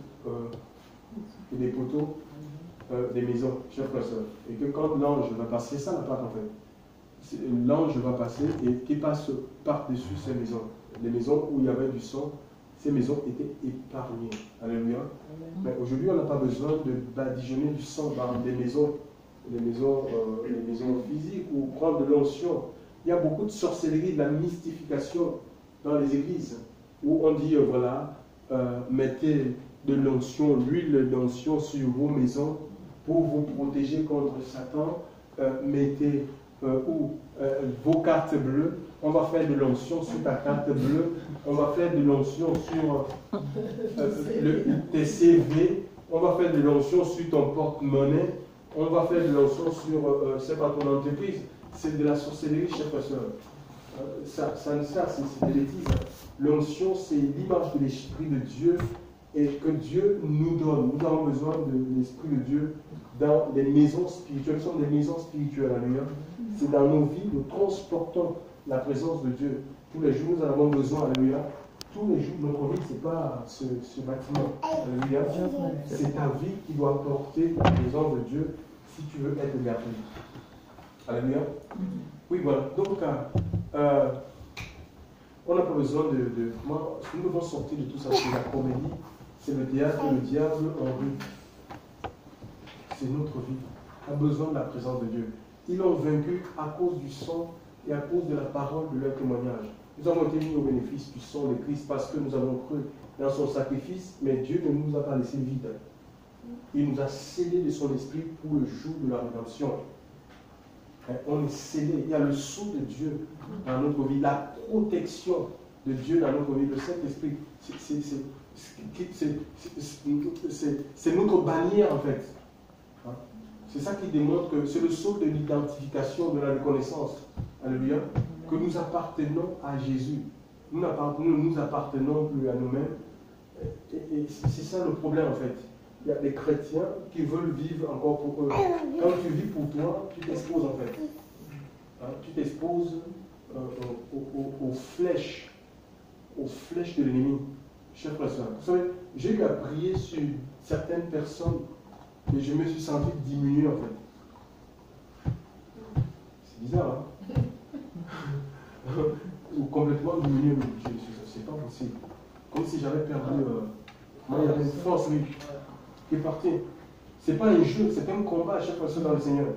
et des poteaux des maisons, chers frères et sœurs. Et que quand l'ange va passer, c'est ça la Pâque en fait. L'ange va passer et qui passe par-dessus ces maisons. Les maisons où il y avait du sang, ces maisons étaient épargnées. Alléluia. Mais aujourd'hui, on n'a pas besoin de badigeonner du sang dans des maisons, les maisons physiques ou prendre de l'onction. il y a beaucoup de sorcellerie, de la mystification dans les églises, où on dit, voilà, mettez de l'onction, l'huile d'onction sur vos maisons pour vous protéger contre Satan, mettez vos cartes bleues, on va faire de l'onction sur ta carte bleue, on va faire de l'onction sur tes CV, on va faire de l'onction sur ton porte-monnaie, on va faire de l'onction sur, c'est pas ton entreprise, c'est de la sorcellerie, chers frères et sœurs. C'est des bêtises. L'onction, c'est l'image de l'Esprit de Dieu et que Dieu nous donne. Nous avons besoin de l'Esprit de Dieu dans les maisons spirituelles. Nous sommes des maisons spirituelles, alléluia. C'est dans nos vies, nous transportons la présence de Dieu. Tous les jours, nous en avons besoin, alléluia. Tous les jours, notre vie, ce n'est pas ce bâtiment, alléluia. C'est ta vie qui doit porter la présence de Dieu si tu veux être gardé. Alléluia. Oui, voilà. Donc, on n'a pas besoin de. Nous devons sortir de tout ça. C'est la comédie, c'est le théâtre, le diable en rue. C'est notre vie. On a besoin de la présence de Dieu. Ils l'ont vaincu à cause du sang et à cause de la parole de leur témoignage. Nous avons été mis au bénéfice du sang de Christ parce que nous avons cru dans son sacrifice, mais Dieu ne nous a pas laissé vide. Il nous a scellés de son esprit pour le jour de la rédemption. On est scellé. Il y a le sceau de Dieu dans notre vie, la protection de Dieu dans notre vie, le Saint-Esprit. C'est notre bannière en fait. C'est ça qui démontre que c'est le sceau de l'identification, de la reconnaissance. Alléluia. Que nous appartenons à Jésus. Nous ne nous appartenons plus à nous-mêmes. Et c'est ça le problème en fait. Il y a des chrétiens qui veulent vivre encore pour eux. Quand tu vis pour toi, tu t'exposes en fait. Tu t'exposes aux flèches de l'ennemi. Chers frères et sœurs, vous savez, j'ai eu à prier sur certaines personnes et je me suis senti diminuer en fait. C'est bizarre, hein? Ou complètement diminuer, c'est pas possible. Comme si j'avais perdu. Moi, il y avait une force, oui, qui est partie. C'est pas un jeu, c'est un combat à chaque fois dans le Seigneur.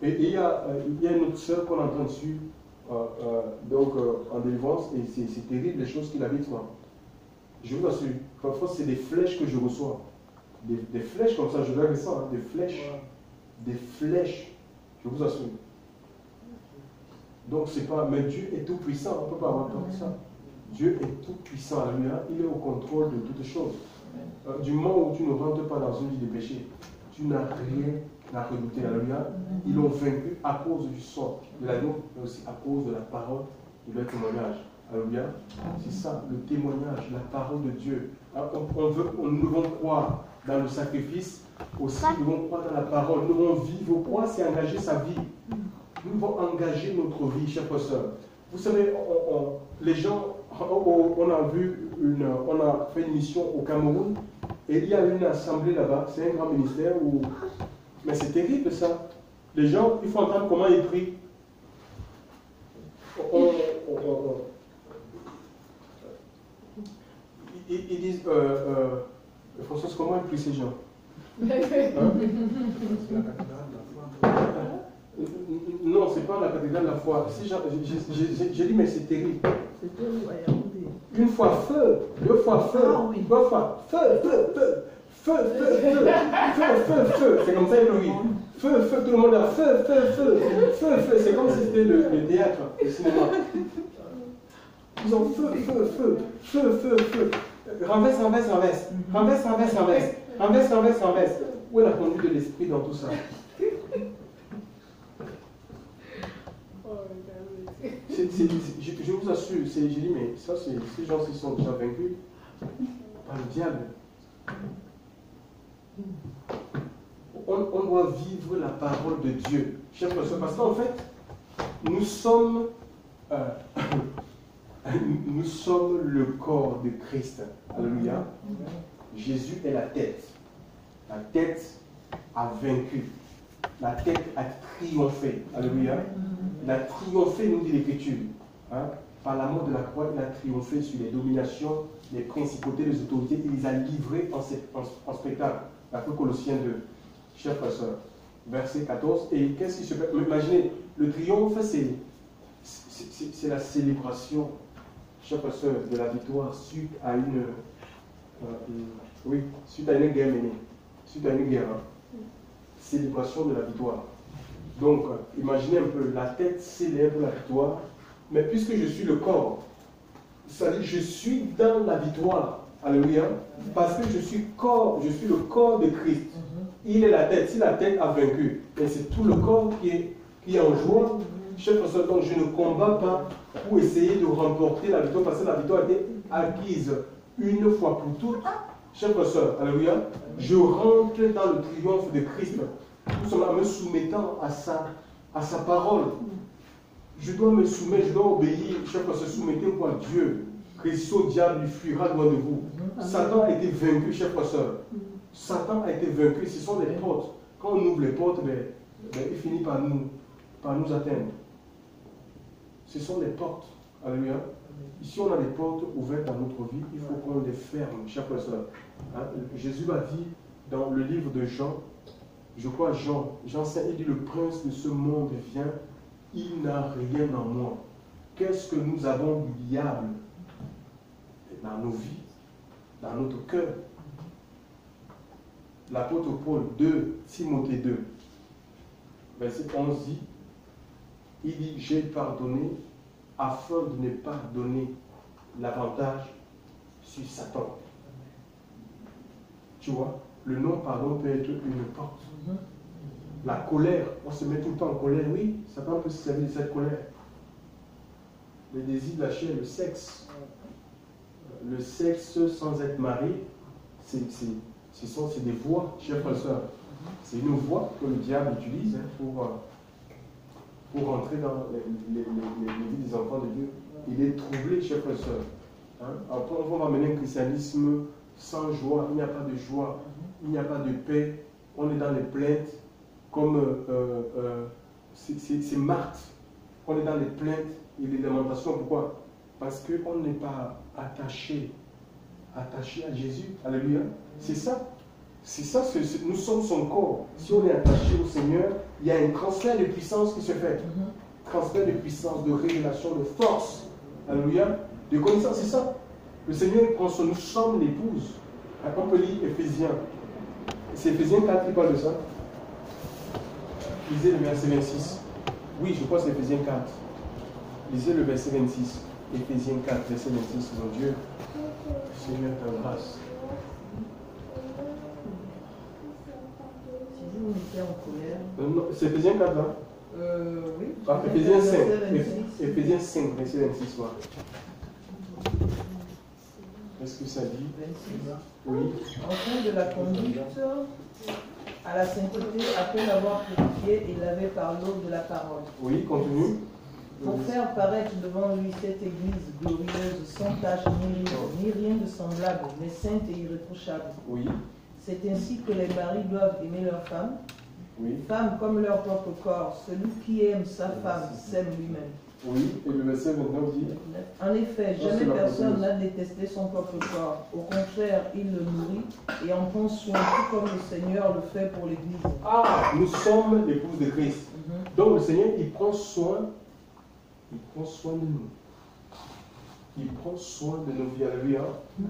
Et il y a une autre sœur qu'on est en train de suivre en délivrance, et c'est terrible les choses qu'il habite moi. Je vous assure, parfois c'est des flèches que je reçois. Des flèches comme ça, je vais avec ça, hein, des flèches. Des flèches, je vous assure. Donc c'est pas, mais Dieu est tout puissant, on ne peut pas avoir peur de ça. Dieu est tout puissant, alléluia, il est au contrôle de toutes choses. Du moment où tu ne rentres pas dans une vie de péché, tu n'as rien à redouter, alléluia. Ils l'ont vaincu à cause du sang de l'agneau, mais aussi à cause de la parole de leur témoignage. Alléluia. C'est ça, le témoignage, la parole de Dieu. Nous devons croire dans le sacrifice, aussi nous devons croire dans la parole. Nous devons vivre. Croire, c'est engager sa vie. Nous devons engager notre vie, chers frères et sœurs. Vous savez, les gens, on a fait une mission au Cameroun, et il y a une assemblée là-bas, c'est un grand ministère, mais c'est terrible ça. Les gens, il faut entendre comment ils prient. Ils disent, François, comment ils prient ces gens? Non, c'est pas la cathédrale de la foi. Si j'ai dit, mais c'est terrible. Une fois feu, deux fois feu, trois fois feu. C'est comme ça, Elohim. Feu, tout le monde a feu. C'est comme si c'était le théâtre, le cinéma. Ils ont feu. Renverse. Où est la conduite de l'esprit dans tout ça? Je vous assure, j'ai dit, mais ça, ces gens-ci sont déjà vaincus par le diable. On doit vivre la parole de Dieu. Chers frères, parce qu'en fait, nous sommes le corps de Christ. Alléluia. Jésus est la tête. La tête a vaincu. La tête a triomphé. Alléluia. Il a triomphé, nous dit l'Écriture. Par la mort de la croix, il a triomphé sur les dominations, les principautés, les autorités. Il les a livrées en spectacle. D'après Colossiens 2. Chers frères et sœurs. Verset 14. Et qu'est-ce qui se passe? Imaginez, le triomphe, c'est la célébration, chers frères et sœurs, de la victoire suite à une guerre menée, suite à une guerre. Célébration de la victoire. Donc, imaginez un peu, la tête célèbre la victoire, mais puisque je suis le corps, ça dit je suis dans la victoire. Alléluia. Parce que je suis le corps de Christ. Il est la tête. Si la tête a vaincu, et c'est tout le corps qui est en joie. Chers frères et sœurs, donc je ne combats pas pour essayer de remporter la victoire, parce que la victoire a été acquise une fois pour toutes. Chers frères et sœurs, alléluia, je rentre dans le triomphe de Christ, tout cela en me soumettant à sa parole. Je dois me soumettre, je dois obéir. Chers frères et sœurs, soumettez-vous à Dieu. Christ au diable, il fuira loin de vous. Satan a été vaincu, chers frères et sœurs. Satan a été vaincu, ce sont des portes. Quand on ouvre les portes, il finit par nous atteindre. Ce sont des portes. Alléluia. Ici, on a des portes ouvertes dans notre vie, il faut qu'on les ferme, chers frères et sœurs. Jésus a dit dans le livre de Jean, je crois Jean 5, il dit le prince de ce monde vient, il n'a rien en moi. Qu'est-ce que nous avons du diable dans nos vies, dans notre cœur? L'apôtre Paul 2, Timothée 2, verset 11 dit, il dit, j'ai pardonné afin de ne pas donner l'avantage sur Satan. Tu vois, le non-pardon peut être une porte. La colère, on se met tout le temps en colère, oui, Satan peut se servir de cette colère. Le désir de la chair, le sexe sans être marié, c'est des voies, chers frères et sœurs. C'est une voie que le diable utilise pour entrer dans les vies des enfants de Dieu. Il est troublé, chers frères et sœurs. Après, on va mener un christianisme sans joie. Il n'y a pas de joie, il n'y a pas de paix. On est dans les plaintes, comme c'est Marthe. On est dans les plaintes et les lamentations. Pourquoi? Parce qu'on n'est pas attaché à Jésus. Alléluia. C'est ça. C'est ça, nous sommes son corps. Si on est attaché au Seigneur, il y a un transfert de puissance qui se fait. Transfert de puissance, de révélation, de force. Alléluia. De connaissance, c'est ça. Le Seigneur prend son, nous sommes l'épouse. On peut lire Éphésiens. C'est Éphésiens 4 qui parle de ça. Lisez le verset 26. Oui, je crois que c'est Éphésiens 4. Lisez le verset 26. Éphésiens 4, verset 26. Mon Dieu, Seigneur, ta grâce.
Si vous mettez en colère.
Non, c'est Éphésiens 4 là?
Oui.
Ah, Éphésiens 5. Éphésiens 5, verset 26. Voilà. Qu'est-ce que ça dit?
26.
Oui.
Enfin de la conduite à la sainteté, après l'avoir purifié et lavé par l'eau de la parole.
Oui, continue.
Pour faire paraître devant lui cette église glorieuse, sans tache ni rien de semblable, mais sainte et irréprochable.
Oui.
C'est ainsi que les maris doivent aimer leurs femmes.
Oui.
Femmes comme leur propre corps. Celui qui aime sa femme s'aime lui-même.
Oui, et le verset 29 dit.
En effet, jamais personne n'a détesté son propre corps. Au contraire, il le nourrit et en prend soin, tout comme le Seigneur le fait pour l'Église.
Ah, nous sommes l'épouse de Christ. Donc le Seigneur, il prend soin de nous. Il prend soin de nos vies, alléluia.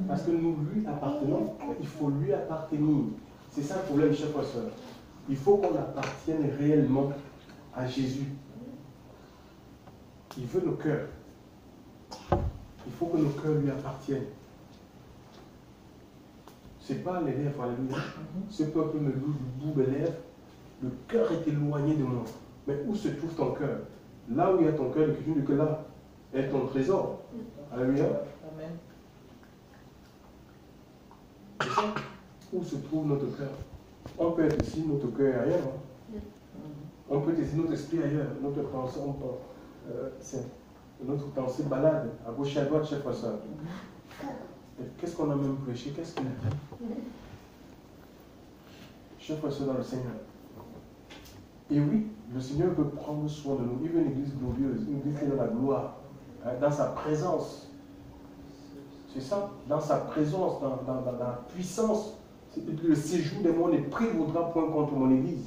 Parce que nous lui appartenons. Il faut lui appartenir. C'est ça le problème, chers frères et sœurs. Il faut qu'on appartienne réellement à Jésus. Il veut nos cœurs. Il faut que nos cœurs lui appartiennent. Ce n'est pas les lèvres, alléluia. Ce peuple me loue du bout des lèvres. Le cœur est éloigné de moi. Mais où se trouve ton cœur? Là où il y a ton cœur, l'écriture dit que là est ton trésor. Alléluia.
Amen.
C'est ça. Où se trouve notre cœur? On peut être ici, notre cœur est ailleurs. On peut être ici, notre esprit ailleurs. Notre pensée, notre pensée balade à gauche et à droite, chers frères et sœurs. Qu'est-ce qu'on a même prêché? Qu'est-ce qu'il a dit? Chers frères et sœurs dans le Seigneur. Et oui, le Seigneur peut prendre soin de nous. Il veut une église glorieuse, une église qui est dans la gloire, dans sa présence. C'est ça, dans sa présence, dans la puissance. Le séjour de mon esprit ne vaudra point contre mon église.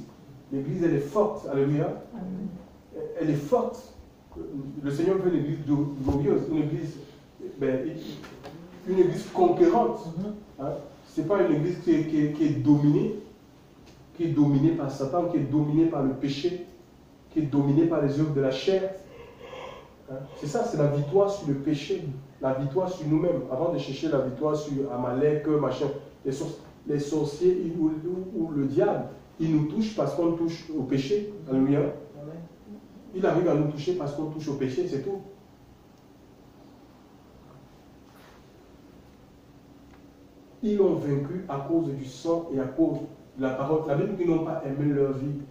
L'église, elle est forte, alléluia. Elle est forte. Le Seigneur veut une église glorieuse, une église conquérante. Hein? Ce n'est pas une église qui est dominée par Satan, qui est dominée par le péché, qui est dominée par les œuvres de la chair. Hein? C'est ça, c'est la victoire sur le péché, la victoire sur nous-mêmes. Avant de chercher la victoire sur Amalek, machin, les sorciers ou le diable, ils nous touchent parce qu'on touche au péché. Alléluia. Il arrive à nous toucher parce qu'on touche au péché, c'est tout. Ils l'ont vaincu à cause du sang et à cause de la parole. La Bible dit qu'ils n'ont pas aimé leur vie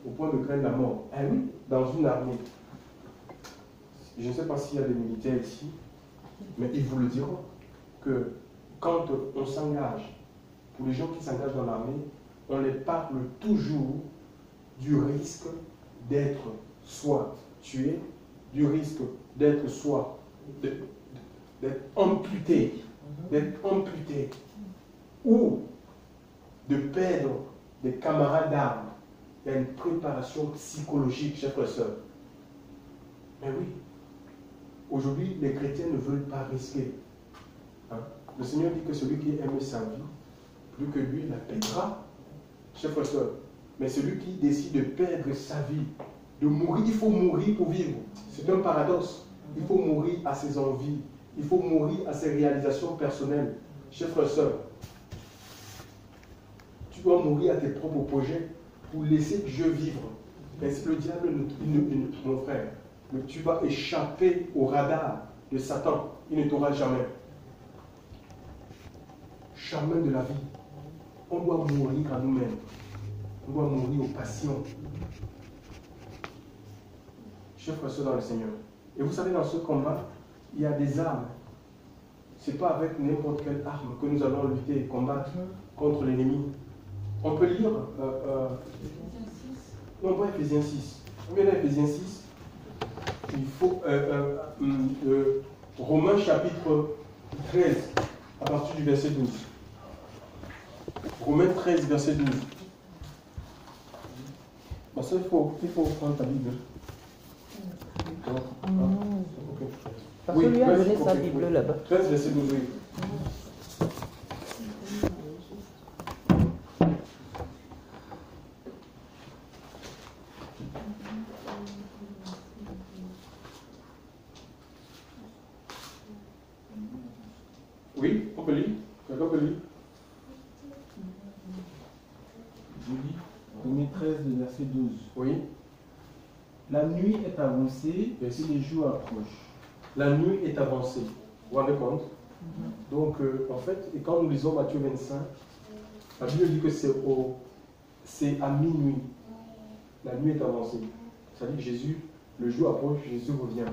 au point de craindre la mort. Ah oui, dans une armée. Je ne sais pas s'il y a des militaires ici, mais ils vous le diront que quand on s'engage, pour les gens qui s'engagent dans l'armée, on les parle toujours du risque d'être soit tué, du risque d'être soit d'être amputé, ou de perdre des camarades d'armes. Il y a une préparation psychologique, chers frères et sœurs. Mais oui, aujourd'hui, les chrétiens ne veulent pas risquer. Hein? Le Seigneur dit que celui qui aime sa vie, plus que lui, la perdra, chers frères et sœurs. Mais celui qui décide de perdre sa vie, de mourir, il faut mourir pour vivre. C'est un paradoxe. Il faut mourir à ses envies. Il faut mourir à ses réalisations personnelles. Chers frères et sœurs, tu dois mourir à tes propres projets pour laisser Dieu vivre. Mais si le diable, mon frère, tu vas échapper au radar de Satan. Il ne t'aura jamais. Chemin de la vie. On doit mourir à nous-mêmes. On doit mourir aux passions. Chers frères et sœurs dans le Seigneur. Et vous savez, dans ce combat, il y a des armes. Ce n'est pas avec n'importe quelle arme que nous allons lutter et combattre contre l'ennemi. On peut lire non, pas Ephésiens 6. On vient d'Ephésiens 6. Il faut Romains chapitre 13, à partir du verset 12. Romains 13, verset 12. Bon, ça, il faut prendre ta Bible.
Parce que lui a donné sa Bible là-bas.
13, verset 12, oui. Oui, on peut lire. Quelqu'un peut lire.
Je lis Romains 13, verset 12.
Oui.
La nuit est avancée et les jours approchent.
La nuit est avancée. Vous vous rendez compte? Donc, en fait, et quand nous lisons Matthieu 25, la Bible dit que c'est à minuit. La nuit est avancée. Ça dit que Jésus, le jour approche, Jésus revient.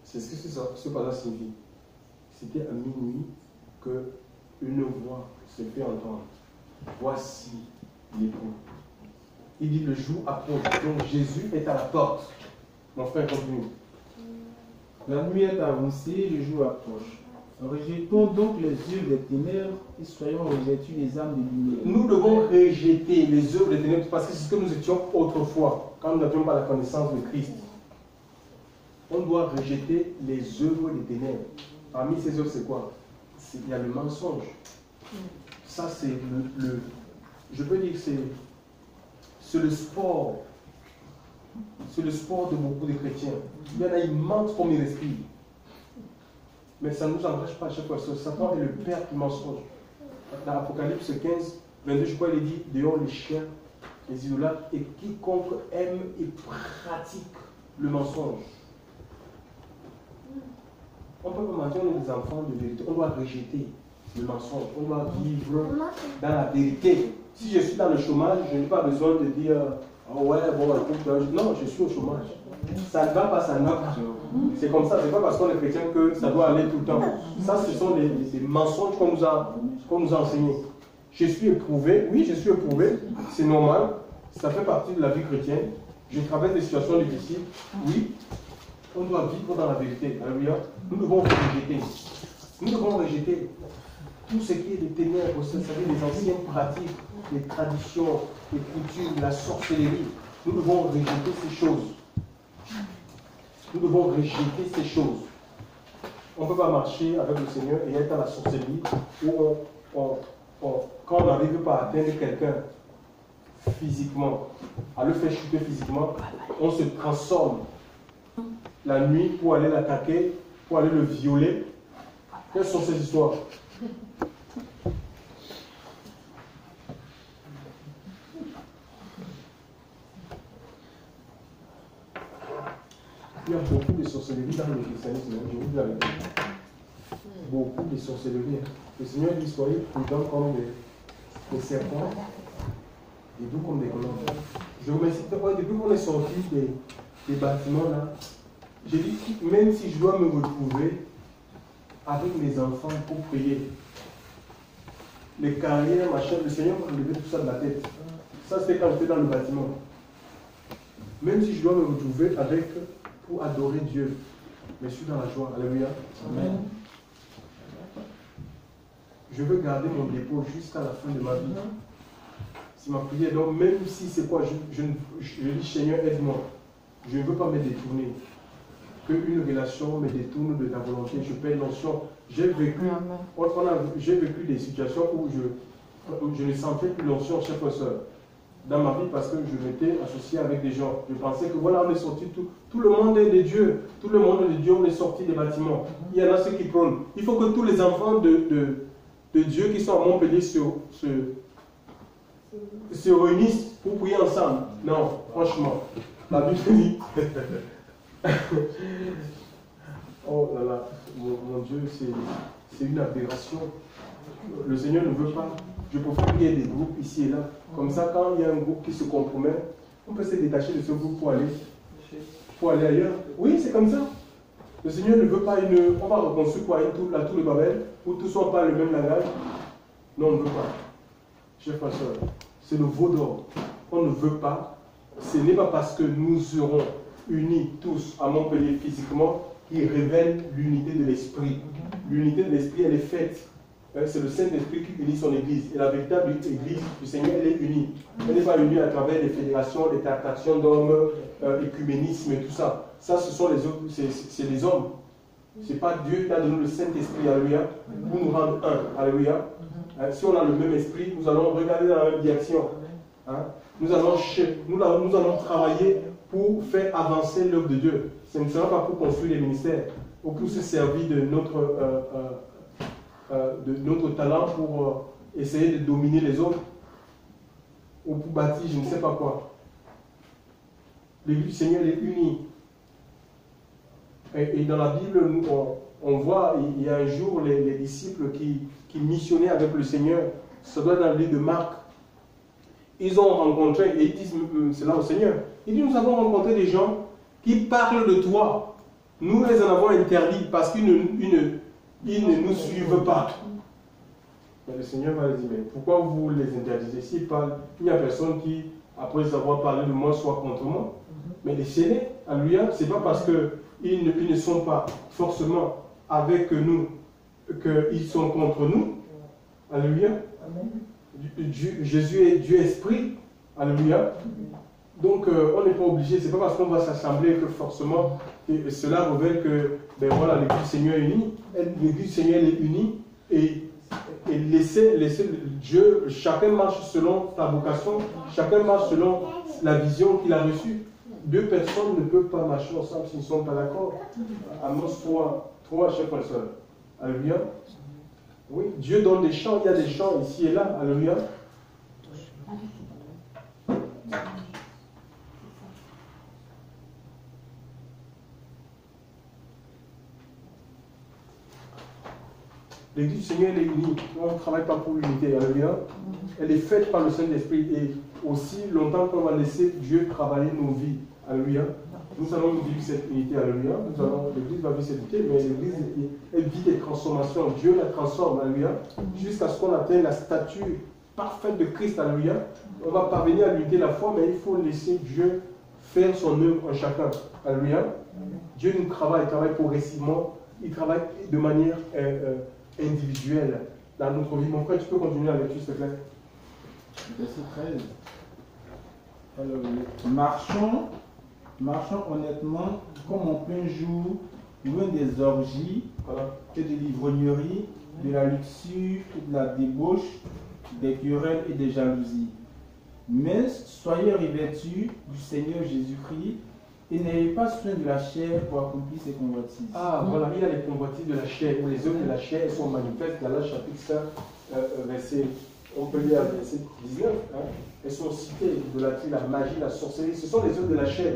C'est ce que ce passage signifie. C'était à minuit que une voix se fait entendre. Voici l'époux. Il dit le jour approche. Donc Jésus est à la porte. Mon frère, continue.
La nuit est avancée, le jour approche. Rejetons donc les œuvres des ténèbres et soyons revêtus des âmes de lumière.
Nous devons rejeter les œuvres des ténèbres parce que c'est ce que nous étions autrefois, quand nous n'avions pas la connaissance de Christ. On doit rejeter les œuvres des ténèbres. Parmi ces œuvres, c'est quoi? Il y a le mensonge. Ça, c'est je peux dire que c'est le sport. C'est le sport de beaucoup de chrétiens. Il y en a, ils mentent comme ils respirent. Mais ça ne nous engage pas à chaque fois. Satan est le père du mensonge. Dans Apocalypse 15, 22, je crois, il est dit dehors les chiens, les idolâtres, et quiconque aime et pratique le mensonge. On peut pas mentir, on est des enfants de vérité. On doit rejeter le mensonge. On doit vivre dans la vérité. Si je suis dans le chômage, je n'ai pas besoin de dire oh ouais, bon, écoute, non, je suis au chômage. Ça ne va pas, ça ne va pas. C'est comme ça, c'est pas parce qu'on est chrétien que ça doit aller tout le temps. Ça, ce sont des mensonges qu'on nous a enseignés. Je suis éprouvé, oui, je suis éprouvé, c'est normal, ça fait partie de la vie chrétienne. Je traverse des situations difficiles, oui. On doit vivre dans la vérité. Alléluia. Nous devons rejeter. Nous devons rejeter tout ce qui est des ténèbres, vous savez, les anciennes pratiques, les traditions, les coutumes, la sorcellerie. Nous devons rejeter ces choses. Nous devons rejeter ces choses. On ne peut pas marcher avec le Seigneur et être à la sorcellerie où quand on n'arrive pas à atteindre quelqu'un physiquement, à le faire chuter physiquement, on se transforme la nuit pour aller l'attaquer, pour aller le violer. Quelles sont ces histoires? Il y a beaucoup de sorcellerie dans le christianisme, je vous dis la vérité. Beaucoup de sorcellerie. Le Seigneur dit soyez prudents comme des serpents et doux comme des colombes. Je remercie depuis qu'on est sorti des bâtiments là, j'ai dit même si je dois me retrouver avec mes enfants pour prier, les carrières, machin, le Seigneur m'a enlevé tout ça de la tête. Ça c'était quand j'étais dans le bâtiment. Même si je dois me retrouver avec pour adorer Dieu, mais je suis dans la joie. Alléluia. Amen. Je veux garder mon dépôt jusqu'à la fin de ma vie. C'est ma prière. Donc, même si c'est quoi, je dis Seigneur, aide-moi. Je ne veux pas me détourner. Qu'une relation me détourne de ta volonté. Je paie l'onction. J'ai vécu des situations où je ne sentais plus l'onction, chers frères et sœurs, dans ma vie parce que je m'étais associé avec des gens. Je pensais que voilà, on est sorti, tout le monde est de Dieu. Tout le monde est de Dieu, on est sorti des bâtiments. Il y en a ceux qui prônent. Il faut que tous les enfants de Dieu qui sont à Montpellier se réunissent pour prier ensemble. Non, franchement, la Bible dit. Oh là là, mon Dieu, c'est une aberration. Le Seigneur ne veut pas. Je préfère qu'il y ait des groupes ici et là. Comme ça, quand il y a un groupe qui se compromet, on peut se détacher de ce groupe pour aller ailleurs. Oui, c'est comme ça. Le Seigneur ne veut pas on va reconstruire quoi, la tour de Babel, où tous on parle le même langage. Non, on ne veut pas. Chers frères et sœurs, c'est le veau d'or. On ne veut pas. Ce n'est pas parce que nous serons unis tous à Montpellier physiquement qui révèle l'unité de l'esprit. L'unité de l'esprit, elle est faite. C'est le Saint-Esprit qui unit son Église. Et la véritable Église du Seigneur, elle est unie. Elle n'est pas unie à travers les fédérations, les tractations d'hommes, écuménisme et tout ça. Ça, ce sont les autres, c'est les hommes. Ce n'est pas Dieu qui a donné le Saint-Esprit, alléluia, pour nous rendre un, alléluia. Si on a le même esprit, nous allons regarder dans la même direction. Nous allons travailler pour faire avancer l'œuvre de Dieu. Ce ne sera pas pour construire les ministères, ou pour se servir de notre talent pour essayer de dominer les autres, ou pour bâtir je ne sais pas quoi. L'Église du Seigneur est unie. Et dans la Bible, on voit, il y a un jour les disciples qui missionnaient avec le Seigneur, ça doit être dans le livre de Marc. Ils ont rencontré, et ils disent, c'est là au Seigneur, ils disent, nous avons rencontré des gens qui parlent de toi. Nous les en avons interdits parce qu'ils ne nous suivent pas. Mais le Seigneur va leur dire, mais pourquoi vous les interdisez? S'ils parlent, il n'y a personne qui, après avoir parlé de moi, soit contre moi. Mais laissez-les, alléluia, ce n'est pas parce qu'ils ne sont pas forcément avec nous qu'ils sont contre nous. Alléluia. Jésus est Dieu esprit. Alléluia. Donc on n'est pas obligé, c'est pas parce qu'on va s'assembler que forcément cela révèle que ben voilà, l'Église du Seigneur est unie. L'Église du Seigneur est unie et laissez Dieu, chacun marche selon ta vocation, chacun marche selon la vision qu'il a reçue. Deux personnes ne peuvent pas marcher ensemble s'ils ne sont pas d'accord. Amos 3, chers frères et sœurs. Alléluia. Oui, Dieu donne des chants, il y a des chants ici et là. Alléluia. L'Église du Seigneur, elle est unie. On ne travaille pas pour l'unité. Alléluia. Elle est faite par le Saint-Esprit. Et aussi longtemps qu'on va laisser Dieu travailler nos vies. Alléluia. Nous allons vivre cette unité. Alléluia. L'Église va vivre cette unité, mais l'Église, elle vit des transformations. Dieu la transforme. Alléluia. Jusqu'à ce qu'on atteigne la stature parfaite de Christ. Alléluia. On va parvenir à l'unité de la foi, mais il faut laisser Dieu faire son œuvre en chacun. Alléluia. Dieu nous travaille progressivement. Il travaille de manière individuelle dans notre vie. Mon frère, tu peux continuer la lecture, s'il te plaît.
Verset 13. Alors, marchons marchant honnêtement comme en plein jour, loin des orgies et de l'ivrognerie, de la luxure et de la débauche, des querelles et des jalousies. Mais soyez revêtus du Seigneur Jésus-Christ et n'ayez pas soin de la chair pour accomplir ses convoitises.
Ah, voilà, il y a les convoitises de la chair, où les œuvres de la chair sont manifestes. Dans le chapitre 5, verset, on peut lire verset 19, hein, elles sont citées, l'idolâtrie, la magie, la sorcellerie, ce sont les œuvres de la chair.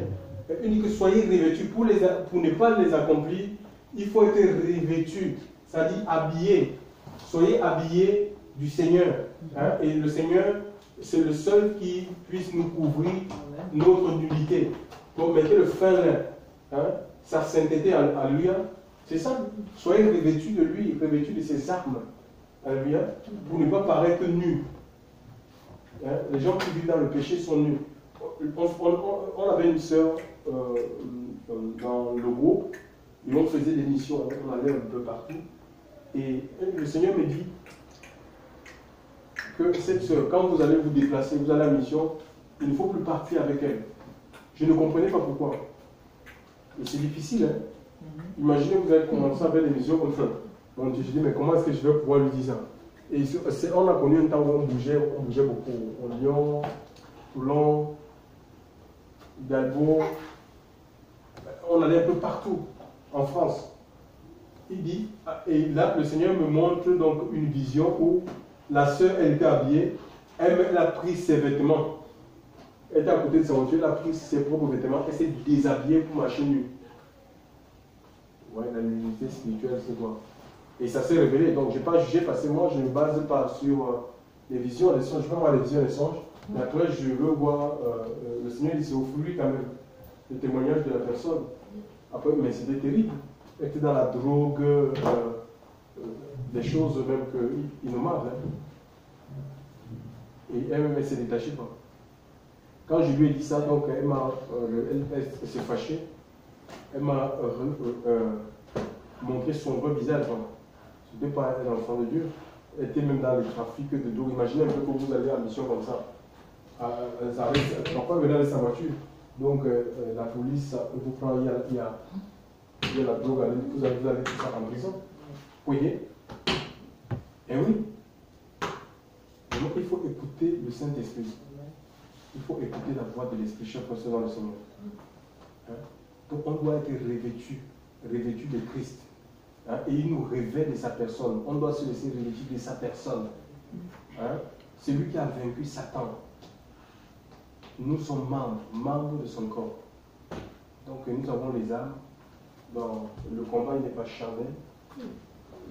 Unique, soyez revêtus. Pour ne pas les accomplir, il faut être revêtus, c'est-à-dire habillés. Soyez habillés du Seigneur. Hein, et le Seigneur, c'est le seul qui puisse nous couvrir notre nudité. Donc mettez le fin lin, hein, sa sainteté à lui. C'est ça. Soyez revêtus de lui, revêtus de ses armes à lui, pour ne pas paraître nus. Hein, les gens qui vivent dans le péché sont nus. On avait une sœur dans le groupe, et on faisait des missions, on allait un peu partout. Et le Seigneur me dit que cette sœur, quand vous allez vous déplacer, vous allez à la mission, il ne faut plus partir avec elle. Je ne comprenais pas pourquoi. Et c'est difficile, hein. Imaginez, vous allez commencer à faire des missions comme ça. Mon Dieu, je dis, mais comment est-ce que je vais pouvoir lui dire ça? Et on a connu un temps où on bougeait beaucoup. Au Lyon, Toulon, Galbo. On allait un peu partout en France. Il dit, et là, le Seigneur me montre donc une vision où la sœur, elle était habillée, elle a pris ses vêtements. Elle était à côté de sa voiture, elle a pris ses propres vêtements, elle s'est déshabillée pour marcher nue. Ouais, la nudité spirituelle, c'est quoi? Et ça s'est révélé. Donc, je n'ai pas jugé parce que moi, je ne me base pas sur les visions, les songes. Je ne veux pas voir les visions, les songes. Mais après, je veux voir. Le Seigneur dit c'est au fruit quand même. Le témoignage de la personne. Après, mais c'était terrible. Elle était dans la drogue, des choses même innommables. Hein. Et elle-même, elle s'est détachée. Quoi. Quand je lui ai dit ça, donc, elle s'est fâchée. Elle m'a montré son vrai visage. Ce n'était pas un enfant de Dieu. Elle était même dans les trafics de drogue. Imaginez un peu que vous allez en mission comme ça. Parfois, venez avec sa voiture. Donc, la police vous prend, il y a la drogue, vous allez tout ça en prison. Vous voyez? Et oui. Donc, il faut écouter le Saint-Esprit. Il faut écouter la voix de l'Esprit chaque fois dans le Seigneur. Hein? Donc, on doit être revêtu de Christ. Hein? Et il nous révèle de sa personne. On doit se laisser revêtir de sa personne. Hein? C'est lui qui a vaincu Satan. Nous sommes membres de son corps. Donc nous avons les âmes. Dans le combat, il n'est pas charnel.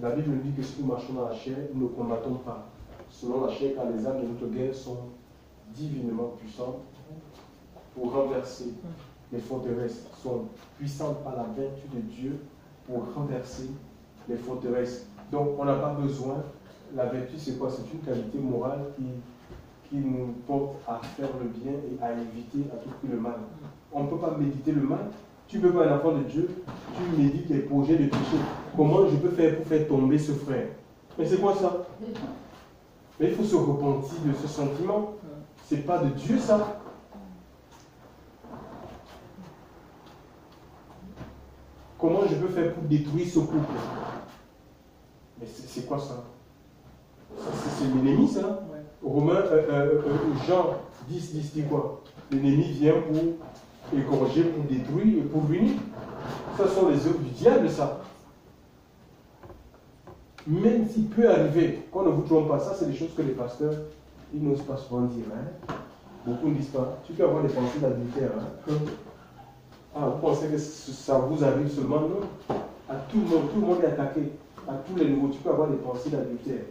La Bible nous dit que si nous marchons dans la chair, nous ne combattons pas. Selon la chair, car les âmes de notre guerre sont divinement puissantes pour renverser les forteresses, sont puissantes par la vertu de Dieu pour renverser les forteresses. Donc on n'a pas besoin. La vertu, c'est quoi? C'est une qualité morale qui nous porte à faire le bien et à éviter à tout prix le mal. On ne peut pas méditer le mal. Tu ne peux pas, un enfant de Dieu, tu médites les projets de péché. Comment je peux faire pour faire tomber ce frère? Mais c'est quoi ça? Mais il faut se repentir de ce sentiment. Ce n'est pas de Dieu ça. Comment je peux faire pour détruire ce couple? Mais c'est quoi ça? C'est l'ennemi ça? Romains, Jean 10 dit quoi? L'ennemi vient pour égorger, pour détruire et pour punir. Ce sont les œuvres du diable, ça. Même s'il peut arriver, qu'on ne vous trompe pas, ça c'est des choses que les pasteurs, ils n'osent pas souvent dire. Hein? Beaucoup ne disent pas. Tu peux avoir des pensées d'adultère. Hein? Ah, vous pensez que ça vous arrive seulement? Non. À tout le monde est attaqué. À tous les niveaux, tu peux avoir des pensées d'adultère.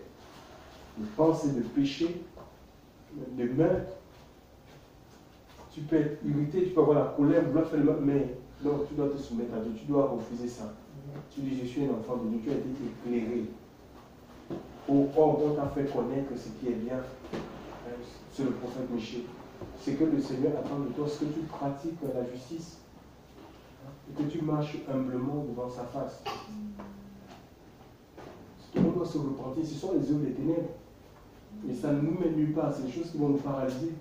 Des pensées de péché, de meurtre. Tu peux être irrité, tu peux avoir la colère, vouloir faire le mal, mais non, tu dois te soumettre à Dieu, tu dois refuser ça. Tu dis, je suis un enfant de Dieu, tu as été éclairé. Or, on t'a fait connaître ce qui est bien. C'est le prophète Michel. C'est que le Seigneur attend de toi, ce que tu pratiques la justice et que tu marches humblement devant sa face. Tout le monde doit se repentir, ce sont les œuvres des ténèbres. Mais ça ne nous mène nulle part, c'est des choses qui vont nous paralyser,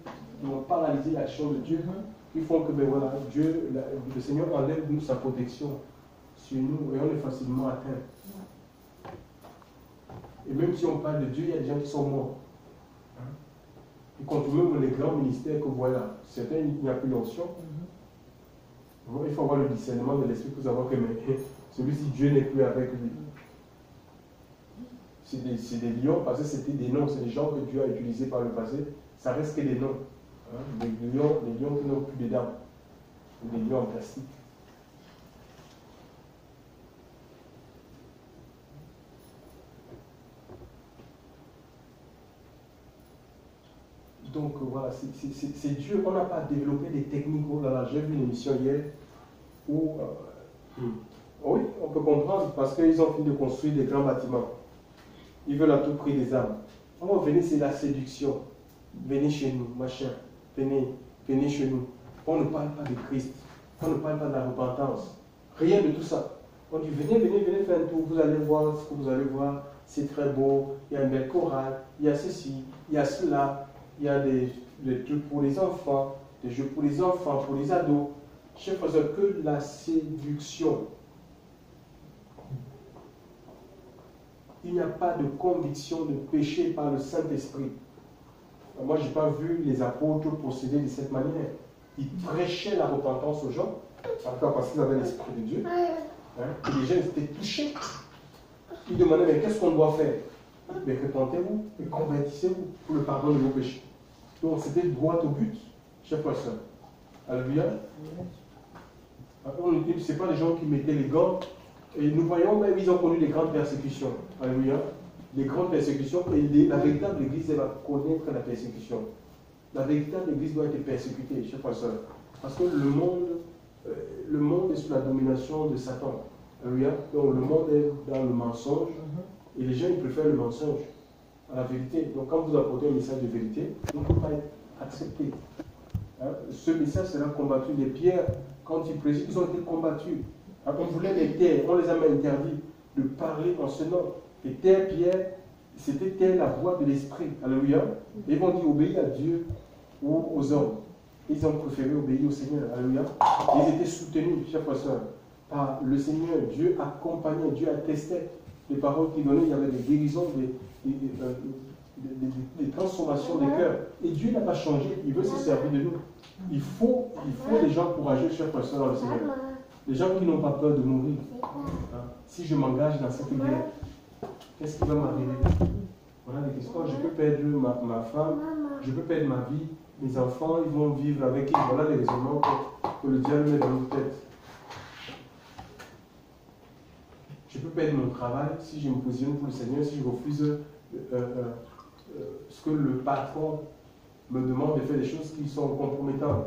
qui vont paralyser l'action de Dieu. qui font que, ben voilà, Dieu, le Seigneur enlève nous sa protection sur nous et on est facilement atteint. Et même si on parle de Dieu, il y a des gens qui sont morts. Hein? Et quand même les grands ministères que voilà, certains, il n'y a plus d'onction. Il faut avoir le discernement de l'esprit pour savoir que celui-ci, Dieu n'est plus avec lui. C'est des lions, parce que c'était des noms, c'est des gens que Dieu a utilisés par le passé, ça reste que des noms. Hein? Des lions qui n'ont plus de dents, ou des lions en plastique. Donc voilà, c'est Dieu. On n'a pas développé des techniques. Oh là là, j'ai vu une émission hier où, oui, on peut comprendre parce qu'ils ont fini de construire des grands bâtiments. Ils veulent à tout prix des âmes. Oh, venez, c'est la séduction. Venez chez nous, machin. Venez chez nous. On ne parle pas de Christ. On ne parle pas de la repentance. Rien de tout ça. On dit, venez faire un tour. Vous allez voir ce que vous allez voir. C'est très beau. Il y a une belle chorale. Il y a ceci. Il y a cela. Il y a des trucs pour les enfants. Des jeux pour les enfants, pour les ados. Chers frères, que la séduction. Il n'y a pas de conviction de péché par le Saint-Esprit. Moi, je n'ai pas vu les apôtres procéder de cette manière. Ils prêchaient la repentance aux gens, encore parce qu'ils avaient l'Esprit de Dieu. Hein? Et les gens étaient touchés. Ils demandaient, mais qu'est-ce qu'on doit faire? Mais repentez-vous et convertissez-vous pour le pardon de vos péchés. Donc, c'était droit au but, chers frères et sœurs. Alléluia. Ce n'est pas les gens qui mettaient les gants. Et nous voyons, même ils ont connu des grandes persécutions. Alléluia. Les grandes persécutions. Et la véritable Église, elle va connaître la persécution. La véritable Église doit être persécutée, chers frères et sœurs. Parce que le monde est sous la domination de Satan. Alléluia. Donc le monde est dans le mensonge. Et les gens, ils préfèrent le mensonge à la vérité. Donc quand vous apportez un message de vérité, il ne peut pas être accepté. Hein? Ce message sera combattu. Les pierres, quand ils prêchent, ils ont été combattus. On voulait les taire, on les a même interdits de parler en ce nom. Et taire Pierre, c'était taire la voix de l'esprit. Alléluia. Et ils vont dire obéir à Dieu ou aux hommes. Ils ont préféré obéir au Seigneur. Alléluia. Ils étaient soutenus, chers frères et sœurs, par le Seigneur. Dieu accompagnait, Dieu attestait les paroles qu'il donnait. Il y avait des guérisons, des transformations des cœurs. Et Dieu n'a pas changé. Il veut se servir de nous. Il faut des gens courageux, chers frères et sœurs, dans le Seigneur. Les gens qui n'ont pas peur de mourir. Hein? Si je m'engage dans cette guerre, qu'est-ce qui va m'arriver? Voilà les questions. Je peux perdre ma femme, je peux perdre ma vie, mes enfants, ils vont vivre avec qui? Voilà les raisonnements que le diable met dans nos têtes. Je peux perdre mon travail si je me positionne pour le Seigneur, si je refuse ce que le patron me demande de faire des choses qui sont compromettantes.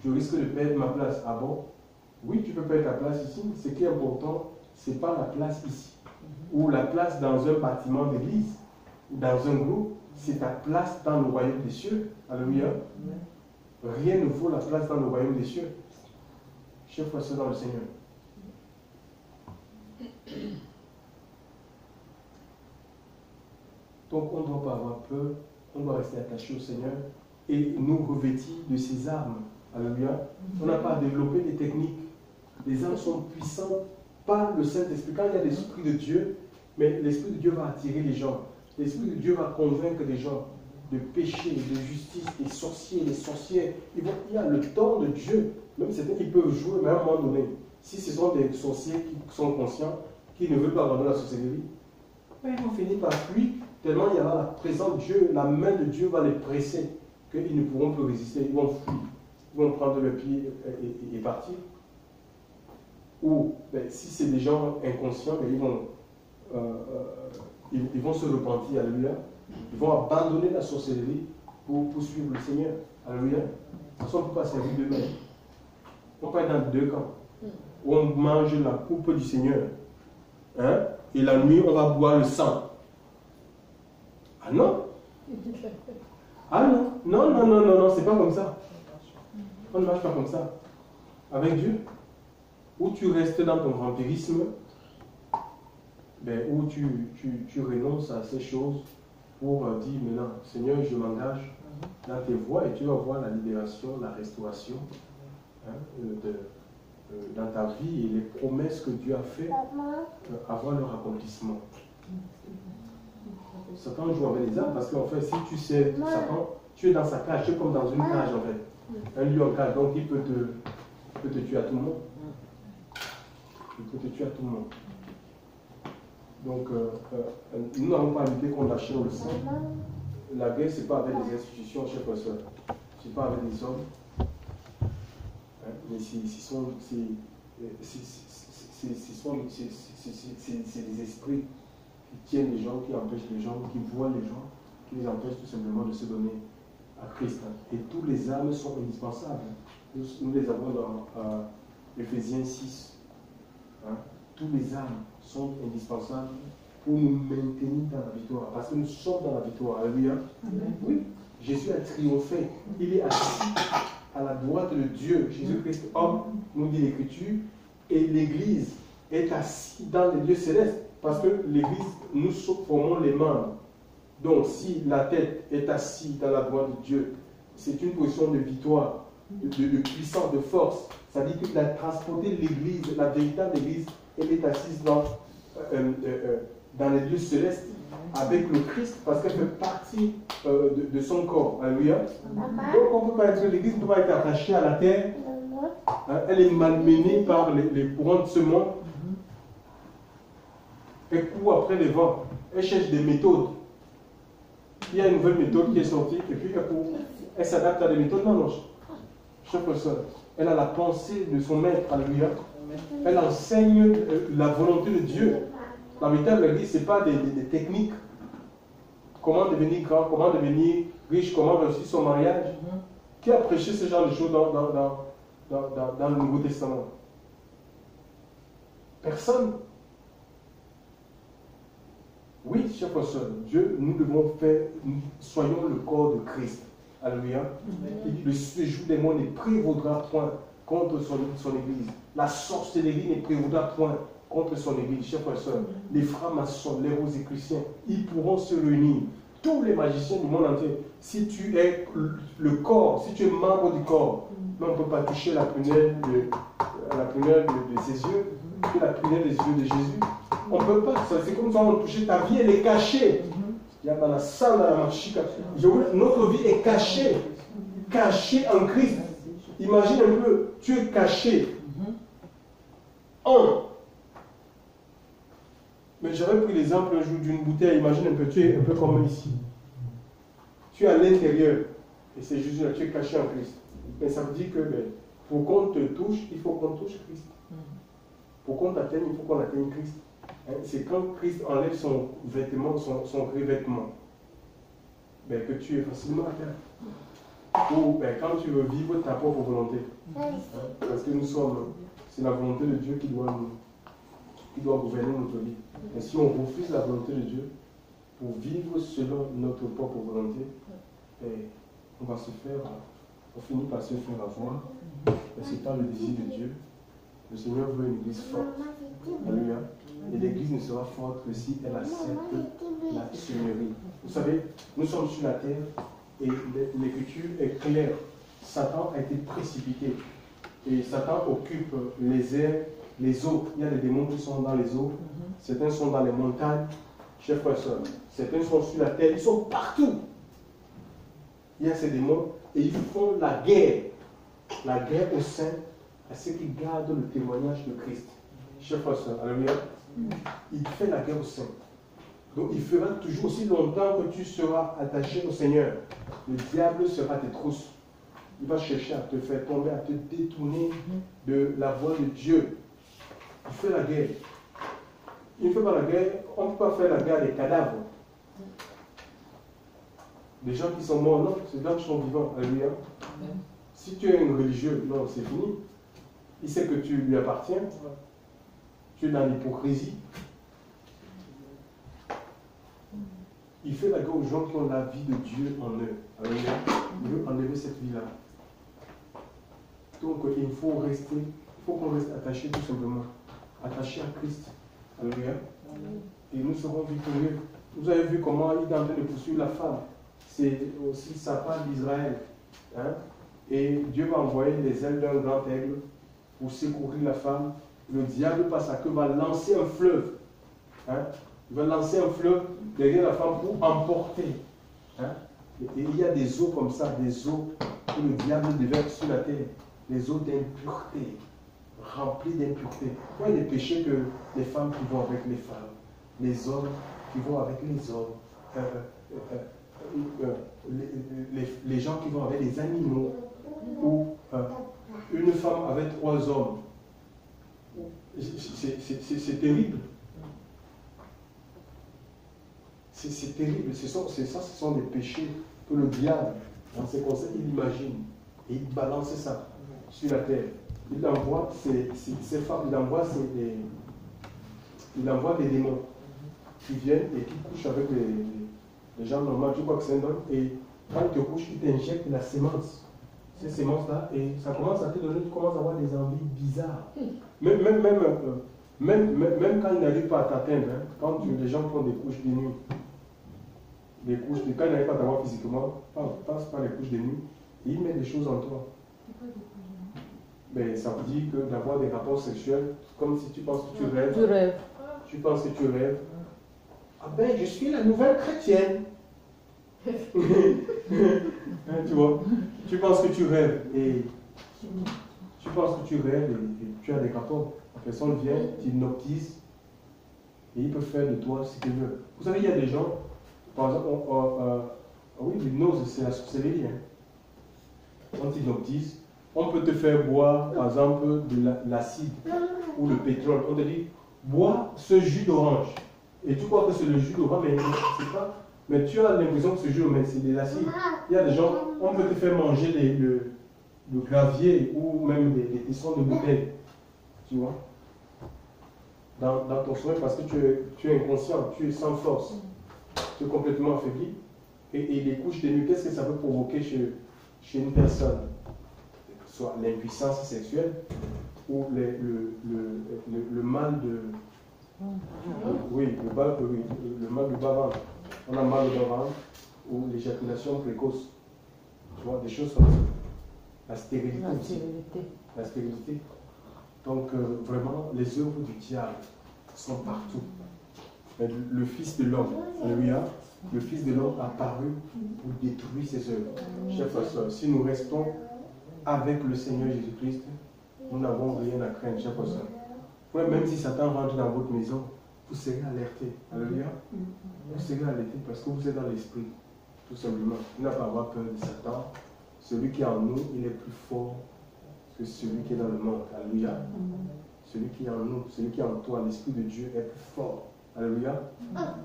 Je risque de perdre ma place. Ah bon? Oui, tu peux perdre ta place ici. Ce qui est important, ce n'est pas la place ici. Ou la place dans un bâtiment d'église, ou dans un groupe, c'est ta place dans le royaume des cieux. Alléluia. Rien ne vaut la place dans le royaume des cieux. Chers frères et sœurs dans le Seigneur. Donc on ne doit pas avoir peur, on doit rester attaché au Seigneur et nous revêtir de ses armes. Alléluia. On n'a pas développé des techniques. Les âmes sont puissantes par le Saint-Esprit. Quand il y a l'Esprit de Dieu, mais l'Esprit de Dieu va attirer les gens. L'Esprit de Dieu va convaincre les gens de péché, de justice, des sorciers, des sorcières. Il y a le temps de Dieu. Même certains qui peuvent jouer, mais à un moment donné, si ce sont des sorciers qui sont conscients, qui ne veulent pas abandonner la sorcellerie, ils vont finir par fuir, tellement il y aura la présence de Dieu, la main de Dieu va les presser, qu'ils ne pourront plus résister, ils vont fuir. Ils vont prendre le pied et partir. Ou si c'est des gens inconscients, ils vont se repentir, alléluia. Ils vont abandonner la sorcellerie pour suivre le Seigneur, alléluia. De toute façon, on ne peut pas servir d'eux-mêmes. On peut être dans deux camps. Où on mange la coupe du Seigneur. Hein? Et la nuit, on va boire le sang. Ah non? Ah non? Non, c'est pas comme ça. On ne marche pas comme ça. Avec Dieu, où tu restes dans ton vampirisme, où tu renonces à ces choses pour dire maintenant, Seigneur, je m'engage dans tes voies et tu vas voir la libération, la restauration dans ta vie et les promesses que Dieu a fait avoir leur accomplissement. Satan joue avec les âmes parce qu'en fait, si tu sais Satan, tu es dans sa cage, tu es comme dans une cage en fait. Un lion en cage, donc il peut te tuer à tout moment. Il peut te tuer à tout moment. Donc, nous n'avons pas lutter contre la chair ou le sang. La guerre, ce n'est pas avec les institutions, chers frères et sœurs. Ce n'est pas avec les hommes. Mais c'est des esprits qui tiennent les gens, qui empêchent les gens, qui voient les gens, qui les empêchent tout simplement de se donner à Christ. Et tous les âmes sont indispensables. Nous les avons dans Éphésiens 6. Tous les âmes sont indispensables pour nous maintenir dans la victoire. Parce que nous sommes dans la victoire. Alléluia. Oui. Jésus a triomphé. Il est assis à la droite de Dieu. Jésus-Christ, homme, nous dit l'Écriture. Et l'Église est assise dans les lieux célestes. Parce que l'Église, nous formons les membres. Donc, si la tête est assise dans la droite de Dieu, c'est une position de victoire, de puissance, de force. Ça dit qu'il a transporté l'Église, la véritable Église, elle est assise dans les lieux célestes avec le Christ parce qu'elle fait partie de son corps. Alléluia. Donc on ne peut pas être, l'Église ne peut pas être attachée à la terre. Elle est malmenée par les courants de ce monde. Elle court après les vents. Elle cherche des méthodes. Il y a une nouvelle méthode qui est sortie et puis elle s'adapte à des méthodes. Non, chaque personne. Elle a la pensée de son maître. Alléluia. Elle enseigne la volonté de Dieu. La véritable Église, ce n'est pas des techniques. Comment devenir grand, comment devenir riche, comment réussir son mariage. Qui a prêché ce genre de choses dans le Nouveau Testament? Personne. Oui, chers frères, Dieu, nous devons faire, soyons le corps de Christ. Alléluia. Le séjour des morts ne prévaudra point contre son Église. La sorcellerie ne prévaudra point contre son Église. Chers frères et sœurs, les francs-maçons, les rosicruciens, ils pourront se réunir. Tous les magiciens du monde entier. Si tu es le corps, si tu es membre du corps, on ne peut pas toucher la prunelle de ses yeux, la prunelle des yeux de Jésus. On ne peut pas. C'est comme ça on touche ta vie, elle est cachée. Il y a dans la salle, dans la marchique. Notre vie est cachée. Cachée en Christ. Imagine un peu, tu es caché. Mais j'avais pris l'exemple un jour d'une bouteille. Imagine un peu, tu es un peu comme ici. Tu es à l'intérieur. Et c'est juste là, tu es caché en Christ. Mais ça veut dire que pour qu'on te touche, il faut qu'on touche Christ. Pour qu'on t'atteigne, il faut qu'on atteigne Christ. C'est quand Christ enlève son vêtement, son revêtement, que tu es facilement atteint. Ou quand tu veux vivre ta propre volonté. Parce que c'est la volonté de Dieu qui doit gouverner notre vie. Et si on refuse la volonté de Dieu pour vivre selon notre propre volonté, on finit par se faire avoir. Et c'est pas le désir de Dieu. Le Seigneur veut une église forte. Alléluia. Et l'église ne sera forte que si elle accepte la seigneurie. Vous savez, nous sommes sur la terre et l'écriture est claire. Satan a été précipité. Et Satan occupe les airs, les eaux. Il y a des démons qui sont dans les eaux. Certains sont dans les montagnes. Chers frères et sœurs, certains sont sur la terre. Ils sont partout. Il y a ces démons et ils font la guerre. La guerre au sein à ceux qui gardent le témoignage de Christ. Chers frères et sœurs, alléluia. Il fait la guerre au sein. Donc il fera toujours aussi longtemps que tu seras attaché au Seigneur. Le diable sera tes trousses. Il va chercher à te faire tomber, à te détourner de la voie de Dieu. Il fait la guerre. Il ne fait pas la guerre, on ne peut pas faire la guerre des cadavres. Des gens qui sont morts, non, c'est des gens qui sont vivants. Alléluia. Si tu es un religieux, non, c'est fini. Il sait que tu lui appartiens. Tu es dans l'hypocrisie. Il fait la guerre aux gens qui ont la vie de Dieu en eux. Alléluia. Il veut enlever cette vie-là. Donc il faut qu'on reste attaché tout simplement. Attaché à Christ. Alléluia. Et nous serons victorieux. Vous avez vu comment il est en train de poursuivre la femme. C'est aussi sa part d'Israël. Et Dieu va envoyer les ailes d'un grand aigle pour secourir la femme. Le diable, par sa queue, va lancer un fleuve. Hein? Il va lancer un fleuve derrière la femme pour emporter. Hein? Et il y a des eaux comme ça, des eaux que le diable déverse sur la terre. Les eaux d'impureté, remplies d'impureté. Il y a des péchés que les femmes qui vont avec les femmes, les hommes qui vont avec les hommes, les gens qui vont avec les animaux, ou une femme avec 3 hommes. C'est terrible. C'est terrible. Ce sont des péchés que le diable, dans ses conseils, il imagine. Et il balance ça sur la terre. Il envoie ces femmes, il envoie des démons qui viennent et qui couchent avec les gens normaux. Tu crois que c'est un homme. Et quand il te couche, il t'injecte la sémence. Ces sémences-là, et ça commence à te donner, tu commences à avoir des envies bizarres. Même quand ils n'arrivent pas à t'atteindre, hein, quand les gens font des couches de nuit, quand ils n'arrivent pas à t'avoir physiquement, passe par les couches de nuit, et ils mettent des choses en toi. Ben, ça veut dire que d'avoir des rapports sexuels, comme si tu penses que tu rêves.
Tu rêves.
Tu penses que tu rêves. Ah ben, je suis la nouvelle chrétienne. Hein, tu vois, tu penses que tu rêves et tu as des rapports. La personne vient, t'hypnotise et il peut faire de toi ce qu'il veut. Vous savez, il y a des gens, par exemple, oui, l'hypnose, c'est la sorcellerie. Hein. On t'hypnotise, on peut te faire boire, par exemple, de l'acide ou le pétrole. On te dit, bois ce jus d'orange. Et tu crois que c'est le jus d'orange, mais c'est pas. Mais tu as l'impression que ce jus, mais c'est de l'acide. Il y a des gens, on peut te faire manger le gravier ou même des tessons de bouteille. Tu vois, dans ton sommeil, parce que tu es inconscient, tu es sans force, tu es complètement affaibli. Et les couches de nuit, qu'est-ce que ça peut provoquer chez une personne? Soit l'impuissance sexuelle ou le mal de. Oui, le mal du bas-ventre. On a mal au bas-ventre ou l'éjaculation précoce. Tu vois, des choses comme ça. La stérilité aussi. La stérilité. Donc, vraiment, les œuvres du diable sont partout. Mais le Fils de l'homme, alléluia, le Fils de l'homme a apparu pour détruire ces œuvres. Chers frères et sœurs, si nous restons avec le Seigneur Jésus-Christ, nous n'avons rien à craindre, chers frères et sœurs. Ouais, même si Satan rentre dans votre maison, vous serez alerté. Alléluia. Vous serez alerté parce que vous êtes dans l'esprit, tout simplement. Vous n'avez pas à avoir peur de Satan. Celui qui est en nous, il est plus fort que celui qui est dans le monde. Alléluia. Celui qui est en nous, celui qui est en toi, l'Esprit de Dieu est plus fort. Alléluia.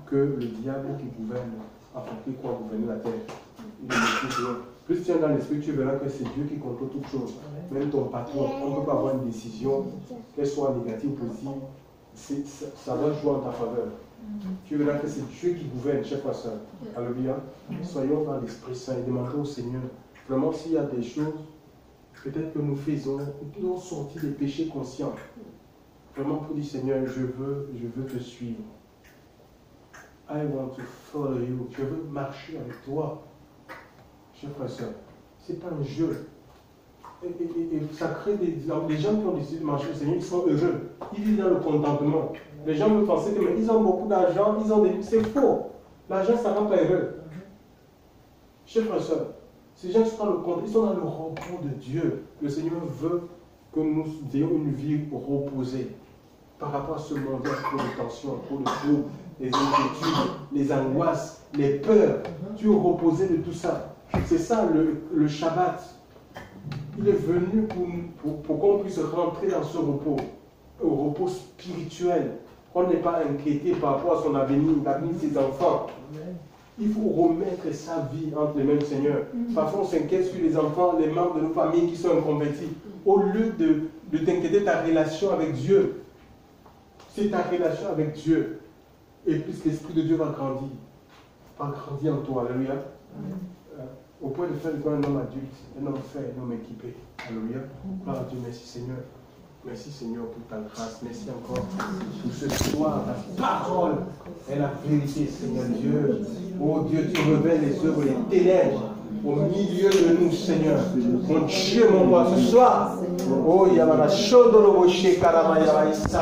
Que le diable qui gouverne, enfin qui croit gouverner la terre. Il est le plus. Plus tu es dans l'Esprit, tu verras que c'est Dieu qui contrôle toutes choses. Même ton patron, on ne peut pas avoir une décision, qu'elle soit négative ou positive, ça va jouer en ta faveur. Tu verras que c'est Dieu qui gouverne, chers frères et sœurs. Alléluia. Soyons dans l'Esprit Saint et demandons au Seigneur, vraiment s'il y a des choses, peut-être que nous faisons, nous devons sortir des péchés conscients. Vraiment pour dire, Seigneur, je veux te suivre. I want to follow you. Je veux marcher avec toi. Chers frères et sœurs, ce n'est pas un jeu. Et ça crée les gens qui ont décidé de marcher au Seigneur, ils sont heureux. Ils vivent dans le contentement. Les gens me pensaient que mais ils ont beaucoup d'argent, ils ont des... C'est faux. L'argent, ça ne rend pas heureux. Chers frères et sœurs, ces gens sont dans le contentement, ils sont dans le repos de Dieu. Le Seigneur veut que nous ayons une vie reposée par rapport à ce monde, trop de tension, trop de troubles, les inquiétudes, les angoisses, les peurs. Tu es reposé de tout ça. C'est ça le Shabbat. Il est venu pour qu'on puisse rentrer dans ce repos, au repos spirituel. On n'est pas inquiété par rapport à son avenir, l'avenir de ses enfants. Il faut remettre sa vie entre les mains du Seigneur. Parfois, on s'inquiète sur les enfants, les membres de nos familles qui sont inconvertis. Au lieu de t'inquiéter de ta relation avec Dieu, c'est ta relation avec Dieu. Et plus l'Esprit de Dieu va grandir en toi. Alléluia. Au point de faire de toi un homme adulte, un homme fait, un homme équipé. Alléluia. Gloire à Dieu, merci Seigneur. Merci Seigneur pour ta grâce. Merci encore pour ce soir. Ta parole est la vérité, Seigneur Dieu. Oh Dieu, tu révèles les œuvres, les ténèbres. au milieu de nous, Seigneur. Mon Dieu, mon roi, ce soir. Oh, Yamana Shodolo Boshe Karama Yamaïsa.